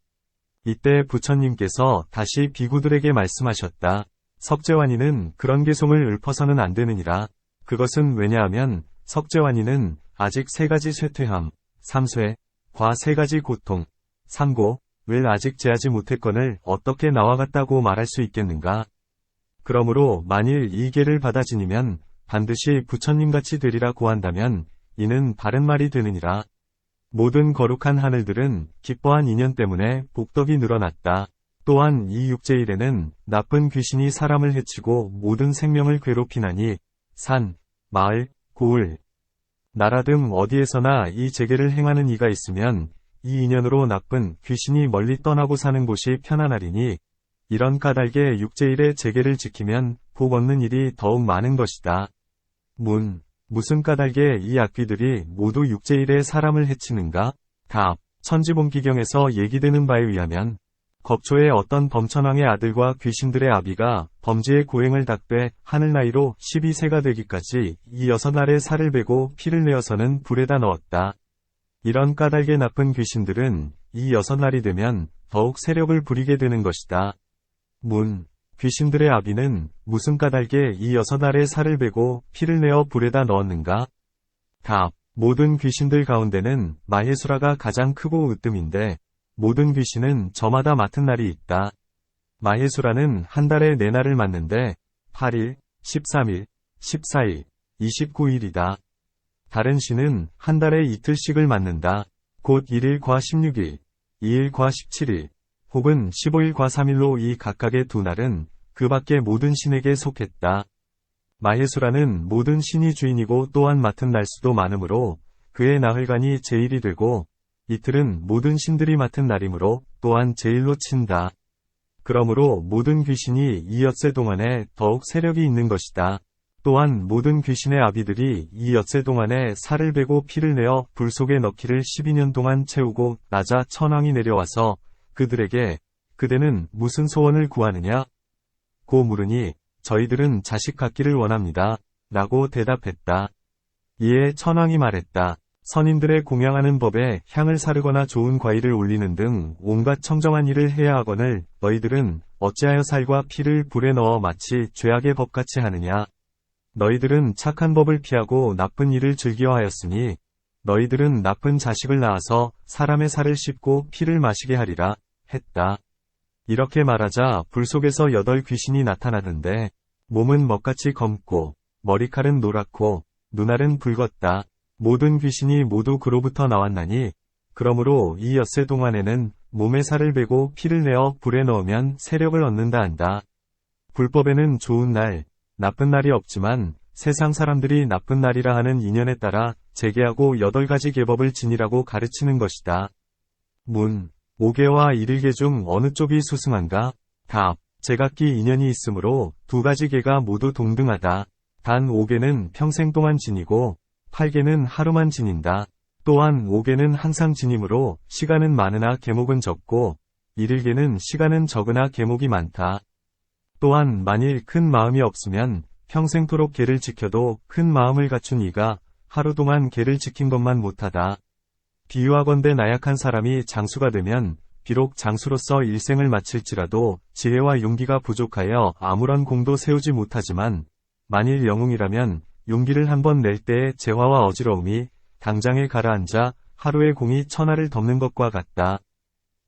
이때 부처님께서 다시 비구들에게 말씀하셨다. 석재환이는 그런 개송을 읊어서는 안 되느니라. 그것은 왜냐하면 석재환이는 아직 세 가지 쇠퇴함, 삼쇠, 과 세 가지 고통, 삼고를 아직 제하지 못했거늘 어떻게 나와 같다고 말할 수 있겠는가. 그러므로 만일 이 계를 받아 지니면 반드시 부처님같이 되리라 고한다면 이는 바른 말이 되느니라. 모든 거룩한 하늘들은 기뻐한 인연 때문에 복덕이 늘어났다. 또한 이 육제일에는 나쁜 귀신이 사람을 해치고 모든 생명을 괴롭히나니 산, 마을, 고을, 나라 등 어디에서나 이 제계를 행하는 이가 있으면 이 인연으로 나쁜 귀신이 멀리 떠나고 사는 곳이 편안하리니 이런 까닭에 육제일의 제계를 지키면 복 얻는 일이 더욱 많은 것이다. 무슨 까닭에 이 악귀들이 모두 육제일에 사람을 해치는가? 답. 천지본기경에서 얘기되는 바에 의하면 겁초의 어떤 범천왕의 아들과 귀신들의 아비가 범죄의 고행을 닦되 하늘 나이로 12세가 되기까지 이 6알의 살을 베고 피를 내어서는 불에다 넣었다. 이런 까닭의 나쁜 귀신들은 이 6알이 되면 더욱 세력을 부리게 되는 것이다. 귀신들의 아비는 무슨 까닭에 이 6알의 살을 베고 피를 내어 불에다 넣었는가? 답. 모든 귀신들 가운데는 마해수라가 가장 크고 으뜸인데 모든 귀신은 저마다 맡은 날이 있다. 마해수라는 한 달에 4날을 맡는데 8일, 13일, 14일, 29일이다. 다른 신은 한 달에 이틀씩을 맡는다. 곧 1일과 16일, 2일과 17일, 혹은 15일과 3일로 이 각각의 2날은 그 밖의 모든 신에게 속했다. 마해수라는 모든 신이 주인이고 또한 맡은 날수도 많으므로 그의 나흘간이 제일이 되고 이틀은 모든 신들이 맡은 날이므로 또한 제일로 친다. 그러므로 모든 귀신이 이 엿새 동안에 더욱 세력이 있는 것이다. 또한 모든 귀신의 아비들이 이 엿새 동안에 살을 베고 피를 내어 불 속에 넣기를 12년 동안 채우고 나자 천왕이 내려와서 그들에게 그대는 무슨 소원을 구하느냐? 고 물으니 저희들은 자식 갖기를 원합니다. 라고 대답했다. 이에 천왕이 말했다. 선인들의 공양하는 법에 향을 사르거나 좋은 과일을 올리는 등 온갖 청정한 일을 해야 하거늘 너희들은 어찌하여 살과 피를 불에 넣어 마치 죄악의 법같이 하느냐. 너희들은 착한 법을 피하고 나쁜 일을 즐겨하였으니 너희들은 나쁜 자식을 낳아서 사람의 살을 씹고 피를 마시게 하리라 했다. 이렇게 말하자 불 속에서 8 귀신이 나타나던데 몸은 먹같이 검고 머리칼은 노랗고 눈알은 붉었다. 모든 귀신이 모두 그로부터 나왔나니 그러므로 이 엿새 동안에는 몸에 살을 베고 피를 내어 불에 넣으면 세력을 얻는다 한다. 불법에는 좋은 날, 나쁜 날이 없지만 세상 사람들이 나쁜 날이라 하는 인연에 따라 제계하고 8가지 계법을 지니라고 가르치는 것이다. 5계와 1일계 중 어느 쪽이 수승한가? 답. 제각기 인연이 있으므로 2가지 계가 모두 동등하다. 단 5계는 평생 동안 지니고 8계는 하루만 지닌다. 또한 5계는 항상 지니므로 시간은 많으나 계목은 적고 1일계는 시간은 적으나 계목이 많다. 또한 만일 큰 마음이 없으면 평생토록 계를 지켜도 큰 마음을 갖춘 이가 하루 동안 계를 지킨 것만 못하다. 비유하건대 나약한 사람이 장수가 되면 비록 장수로서 일생을 마칠지라도 지혜와 용기가 부족하여 아무런 공도 세우지 못하지만 만일 영웅이라면 용기를 한번 낼 때의 재화와 어지러움이 당장에 가라앉아 하루의 공이 천하를 덮는 것과 같다.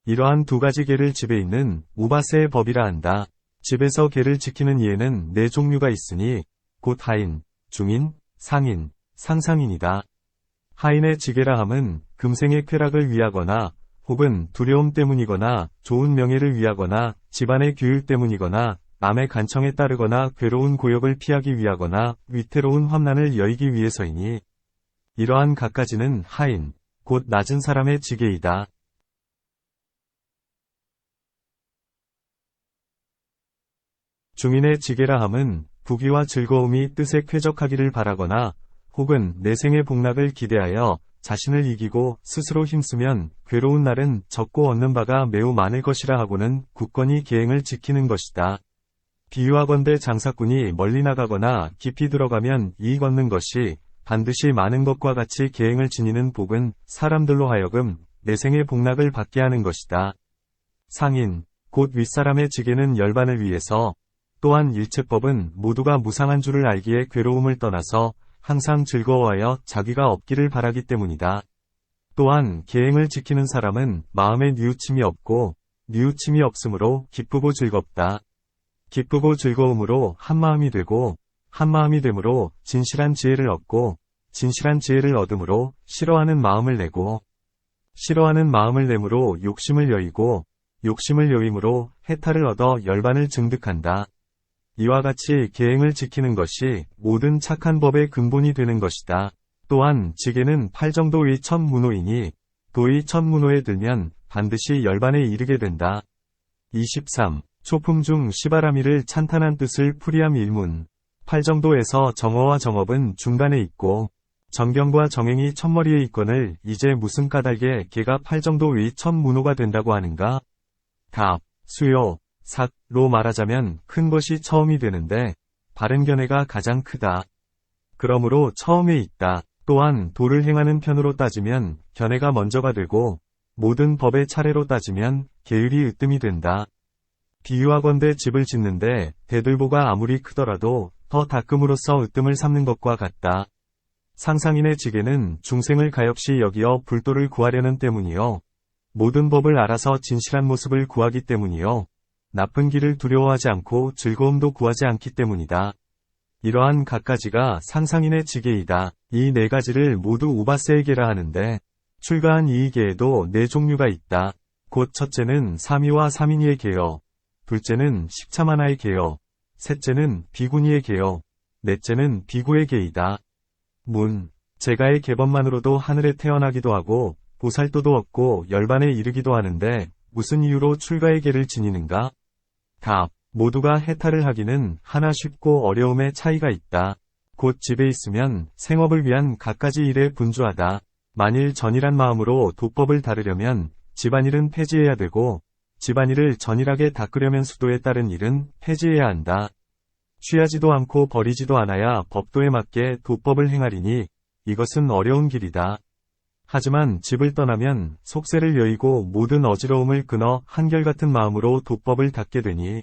이러한 2가지 계를 집에 있는 우바세의 법이라 한다. 집에서 계를 지키는 이에는 4종류가 있으니 곧 하인, 중인, 상인, 상상인이다. 하인의 지계라 함은 금생의 쾌락을 위하거나 혹은 두려움 때문이거나 좋은 명예를 위하거나 집안의 규율 때문이거나 남의 간청에 따르거나 괴로운 고역을 피하기 위하거나 위태로운 환난을 여의기 위해서이니 이러한 갖가지는 하인, 곧 낮은 사람의 지계이다. 중인의 지계라 함은 부귀와 즐거움이 뜻에 쾌적하기를 바라거나 혹은 내 생의 복락을 기대하여 자신을 이기고 스스로 힘쓰면 괴로운 날은 적고 얻는 바가 매우 많을 것이라 하고는 굳건히 계행을 지키는 것이다. 비유하건대 장사꾼이 멀리 나가거나 깊이 들어가면 이익 얻는 것이 반드시 많은 것과 같이 계행을 지니는 복은 사람들로 하여금 내 생의 복락을 받게 하는 것이다. 상인, 곧 윗사람의 지계는 열반을 위해서 또한 일체법은 모두가 무상한 줄을 알기에 괴로움을 떠나서 항상 즐거워하여 자기가 없기를 바라기 때문이다. 또한 계행을 지키는 사람은 마음에 뉘우침이 없고 뉘우침이 없으므로 기쁘고 즐겁다. 기쁘고 즐거움으로 한마음이 되고 한마음이 됨으로 진실한 지혜를 얻고 진실한 지혜를 얻음으로 싫어하는 마음을 내고 싫어하는 마음을 내므로 욕심을 여의고 욕심을 여임으로 해탈을 얻어 열반을 증득한다. 이와 같이 계행을 지키는 것이 모든 착한 법의 근본이 되는 것이다. 또한 지게는 팔정도의 천문호이니 도의 천문호에 들면 반드시 열반에 이르게 된다. 23. 초품 중 시바라미를 찬탄한 뜻을 풀이함 일문. 팔정도에서 정어와 정업은 중간에 있고 정경과 정행이 첫머리에 있거늘 이제 무슨 까닭에 개가 팔정도의 천문호가 된다고 하는가? 답. 수요. 삭로 말하자면 큰 것이 처음이 되는데 바른 견해가 가장 크다. 그러므로 처음에 있다. 또한 도를 행하는 편으로 따지면 견해가 먼저가 되고 모든 법의 차례로 따지면 계율이 으뜸이 된다. 비유하건대 집을 짓는데 대들보가 아무리 크더라도 더 닦음으로써 으뜸을 삼는 것과 같다. 상상인의 지게는 중생을 가엾이 여기어 불도를 구하려는 때문이요. 모든 법을 알아서 진실한 모습을 구하기 때문이요. 나쁜 길을 두려워하지 않고 즐거움도 구하지 않기 때문이다. 이러한 갖가지가 상상인의 지게이다. 이 네 가지를 모두 우바세에게라 하는데 출가한 이 계에도 네 종류가 있다. 곧 첫째는 사미와 사민이의 계여, 둘째는 식차마나의 계여, 셋째는 비구니의 계여, 넷째는 비구의 계이다. 문. 제가의 계법만으로도 하늘에 태어나기도 하고 보살도도 얻고 열반에 이르기도 하는데 무슨 이유로 출가의 계를 지니는가? 답. 모두가 해탈을 하기는 하나 쉽고 어려움의 차이가 있다. 곧 집에 있으면 생업을 위한 갖가지 일에 분주하다. 만일 전일한 마음으로 도법을 다루려면 집안일은 폐지해야 되고 집안일을 전일하게 닦으려면 수도에 따른 일은 폐지해야 한다. 취하지도 않고 버리지도 않아야 법도에 맞게 도법을 행하리니 이것은 어려운 길이다. 하지만 집을 떠나면 속세를 여의고 모든 어지러움을 끊어 한결같은 마음으로 도법을 닦게 되니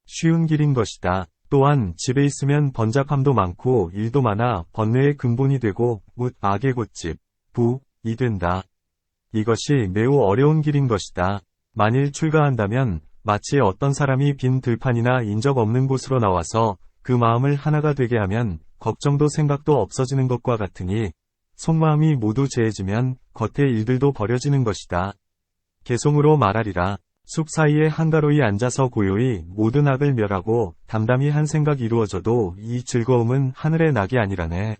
쉬운 길인 것이다. 또한 집에 있으면 번잡함도 많고 일도 많아 번뇌의 근본이 되고 악의 곧집, 이 된다. 이것이 매우 어려운 길인 것이다. 만일 출가한다면 마치 어떤 사람이 빈 들판이나 인적 없는 곳으로 나와서 그 마음을 하나가 되게 하면 걱정도 생각도 없어지는 것과 같으니 속마음이 모두 제해지면 겉의 일들도 버려지는 것이다. 개송으로 말하리라. 숲 사이에 한가로이 앉아서 고요히 모든 악을 멸하고 담담히 한 생각 이루어져도 이 즐거움은 하늘의 낙이 아니라네.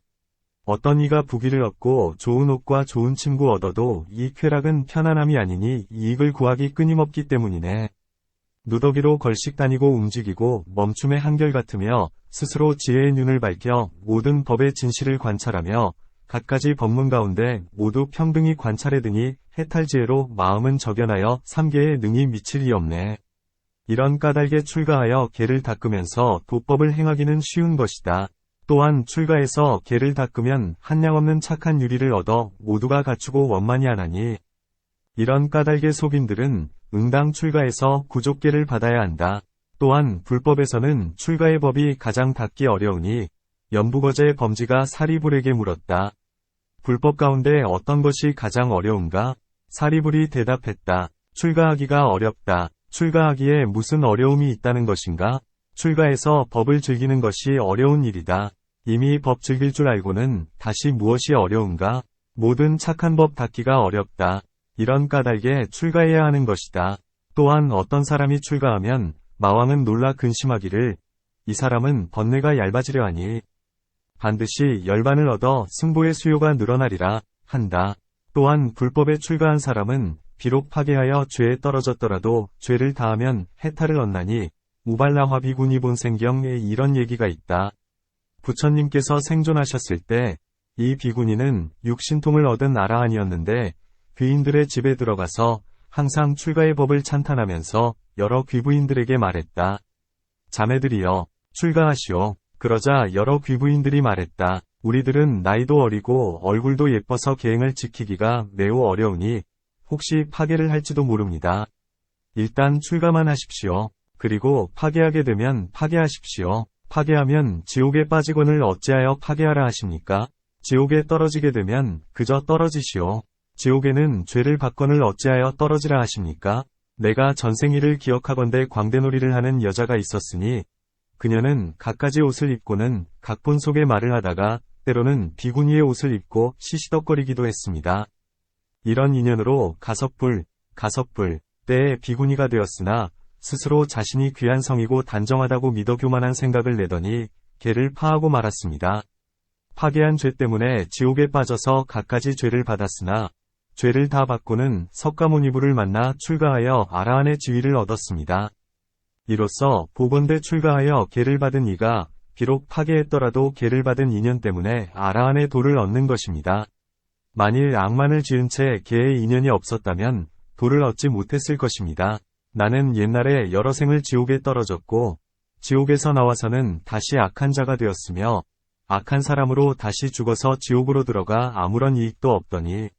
어떤 이가 부귀를 얻고 좋은 옷과 좋은 침구 얻어도 이 쾌락은 편안함이 아니니 이익을 구하기 끊임없기 때문이네. 누더기로 걸식 다니고 움직이고 멈춤의 한결같으며 스스로 지혜의 눈을 밝혀 모든 법의 진실을 관찰하며 갖가지 법문 가운데 모두 평등히 관찰해드니 해탈지혜로 마음은 적연하여 삼계에 능히 미칠 리 없네. 이런 까닭에 출가하여 계를 닦으면서 도법을 행하기는 쉬운 것이다. 또한 출가해서 계를 닦으면 한량없는 착한 유리를 얻어 모두가 갖추고 원만히 하나니 이런 까닭의 속인들은 응당 출가해서 구족계를 받아야 한다. 또한 불법에서는 출가의 법이 가장 닦기 어려우니 연부거제의 범지가 사리불에게 물었다. 불법 가운데 어떤 것이 가장 어려운가? 사리불이 대답했다. 출가하기가 어렵다. 출가하기에 무슨 어려움이 있다는 것인가? 출가해서 법을 즐기는 것이 어려운 일이다. 이미 법 즐길 줄 알고는 다시 무엇이 어려운가? 모든 착한 법 닦기가 어렵다. 이런 까닭에 출가해야 하는 것이다. 또한 어떤 사람이 출가하면 마왕은 놀라 근심하기를 이 사람은 번뇌가 얇아지려 하니 반드시 열반을 얻어 승보의 수요가 늘어나리라 한다. 또한 불법에 출가한 사람은 비록 파괴하여 죄에 떨어졌더라도 죄를 다하면 해탈을 얻나니 우발라화 비구니 본생경에 이런 얘기가 있다. 부처님께서 생존하셨을 때 이 비구니는 육신통을 얻은 아라한이었는데 귀인들의 집에 들어가서 항상 출가의 법을 찬탄하면서 여러 귀부인들에게 말했다. 자매들이여, 출가하시오. 그러자 여러 귀부인들이 말했다. 우리들은 나이도 어리고 얼굴도 예뻐서 계행을 지키기가 매우 어려우니 혹시 파괴를 할지도 모릅니다. 일단 출가만 하십시오. 그리고 파괴하게 되면 파괴하십시오. 파괴하면 지옥에 빠지거늘 어찌하여 파괴하라 하십니까? 지옥에 떨어지게 되면 그저 떨어지시오. 지옥에는 죄를 받거늘 어찌하여 떨어지라 하십니까? 내가 전생일을 기억하건대 광대놀이를 하는 여자가 있었으니 그녀는 갖가지 옷을 입고는 각본 속에 말을 하다가 때로는 비구니의 옷을 입고 시시덕거리기도 했습니다. 이런 인연으로 가석불 때에 비구니가 되었으나 스스로 자신이 귀한 성이고 단정하다고 믿어 교만한 생각을 내더니 개를 파하고 말았습니다. 파괴한 죄 때문에 지옥에 빠져서 갖가지 죄를 받았으나 죄를 다 받고는 석가모니부를 만나 출가하여 아라한의 지위를 얻었습니다. 이로써 보건대 출가하여 계를 받은 이가 비록 파괴했더라도 계를 받은 인연 때문에 아라한의 도를 얻는 것입니다. 만일 악만을 지은 채 계의 인연이 없었다면 도를 얻지 못했을 것입니다. 나는 옛날에 여러 생을 지옥에 떨어졌고 지옥에서 나와서는 다시 악한 자가 되었으며 악한 사람으로 다시 죽어서 지옥으로 들어가 아무런 이익도 없더니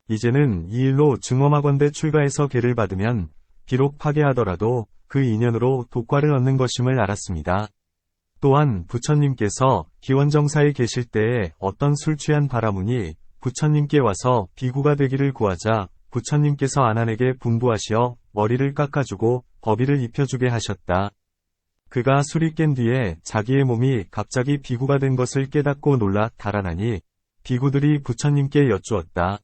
이제는 이 일로 증엄하건대 출가해서 계를 받으면 비록 파괴하더라도 그 인연으로 독과를 얻는 것임을 알았습니다. 또한 부처님께서 기원정사에 계실 때에 어떤 술 취한 바라문이 부처님께 와서 비구가 되기를 구하자 부처님께서 아난에게 분부하시어 머리를 깎아주고 법의를 입혀주게 하셨다. 그가 술이 깬 뒤에 자기의 몸이 갑자기 비구가 된 것을 깨닫고 놀라 달아나니 비구들이 부처님께 여쭈었다.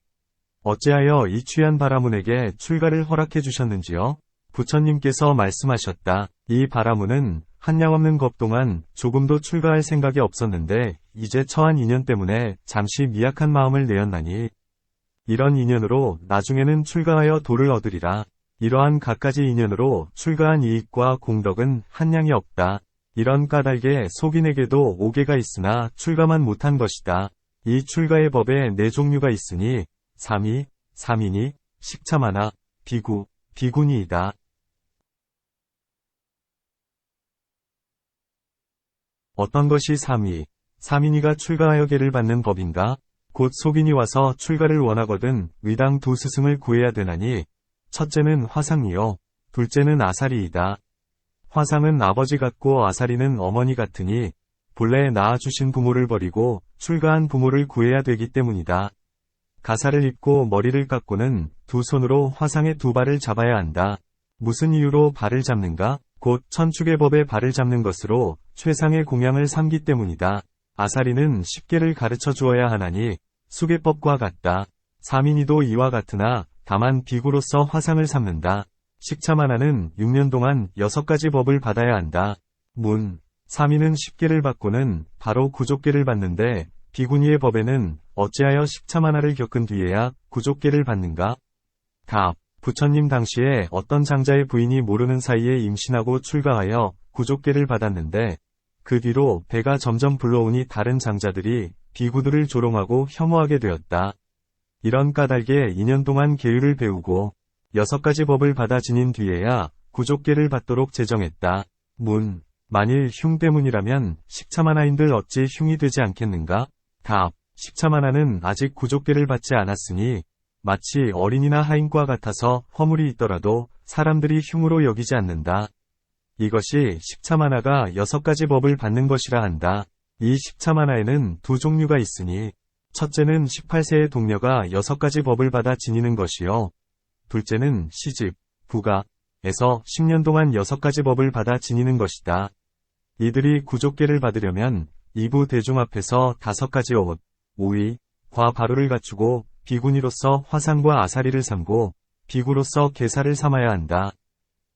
어찌하여 이 취한 바라문에게 출가를 허락해 주셨는지요? 부처님께서 말씀하셨다. 이 바라문은 한량없는 것 동안 조금도 출가할 생각이 없었는데 이제 처한 인연 때문에 잠시 미약한 마음을 내었나니 이런 인연으로 나중에는 출가하여 도를 얻으리라. 이러한 갖가지 인연으로 출가한 이익과 공덕은 한량이 없다. 이런 까닭에 속인에게도 5개가 있으나 출가만 못한 것이다. 이 출가의 법에 4종류가 있으니 삼이, 삼인이, 식참하나, 비구, 비구니이다. 어떤 것이 삼이, 삼인이가 출가하여 계를 받는 법인가? 곧 속인이 와서 출가를 원하거든 의당 2스승을 구해야 되나니 첫째는 화상이요 둘째는 아사리이다. 화상은 아버지 같고 아사리는 어머니 같으니 본래 낳아주신 부모를 버리고 출가한 부모를 구해야 되기 때문이다. 가사를 입고 머리를 깎고는 두 손으로 화상의 두 발을 잡아야 한다. 무슨 이유로 발을 잡는가? 곧 천축의 법에 발을 잡는 것으로 최상의 공양을 삼기 때문이다. 아사리는 십계를 가르쳐 주어야 하나니 수계법과 같다. 사민이도 이와 같으나 다만 비구로서 화상을 삼는다. 식참하나는 6년 동안 6가지 법을 받아야 한다. 문, 사민은 십계를 받고는 바로 구족계를 받는데 비구니의 법에는 어찌하여 식참하나를 겪은 뒤에야 구족계를 받는가? 답. 부처님 당시에 어떤 장자의 부인이 모르는 사이에 임신하고 출가하여 구족계를 받았는데 그 뒤로 배가 점점 불러오니 다른 장자들이 비구들을 조롱하고 혐오하게 되었다. 이런 까닭에 2년 동안 계율을 배우고 6가지 법을 받아 지닌 뒤에야 구족계를 받도록 제정했다. 문. 만일 흉 때문이라면 식참하나인들 어찌 흉이 되지 않겠는가? 답. 식참하나는 아직 구족계를 받지 않았으니 마치 어린이나 하인과 같아서 허물이 있더라도 사람들이 흉으로 여기지 않는다. 이것이 식참하나가 6가지 법을 받는 것이라 한다. 이 식참하나에는 2종류가 있으니 첫째는 18세의 동녀가 6가지 법을 받아 지니는 것이요. 둘째는 시집, 부가에서 10년 동안 6가지 법을 받아 지니는 것이다. 이들이 구족계를 받으려면 이부 대중 앞에서 5가지 옷, 오의, 과 바로를 갖추고 비구니로서 화상과 아사리를 삼고 비구로서 계사를 삼아야 한다.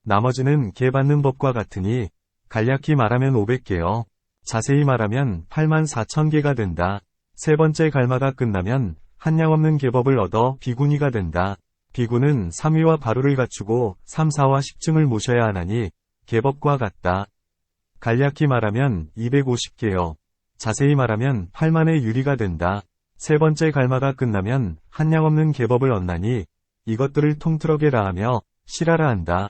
나머지는 계 받는 법과 같으니 간략히 말하면 500개요. 자세히 말하면 84,000개가 된다. 세 번째 갈마가 끝나면 한량없는 계법을 얻어 비구니가 된다. 비구는 3위와 바로를 갖추고 3, 4와 10증을 모셔야 하나니 계법과 같다. 간략히 말하면 250개요. 자세히 말하면 8만의 유리가 된다. 세 번째 갈마가 끝나면 한량없는 계법을 얻나니 이것들을 통틀어게라 하며 실하라 한다.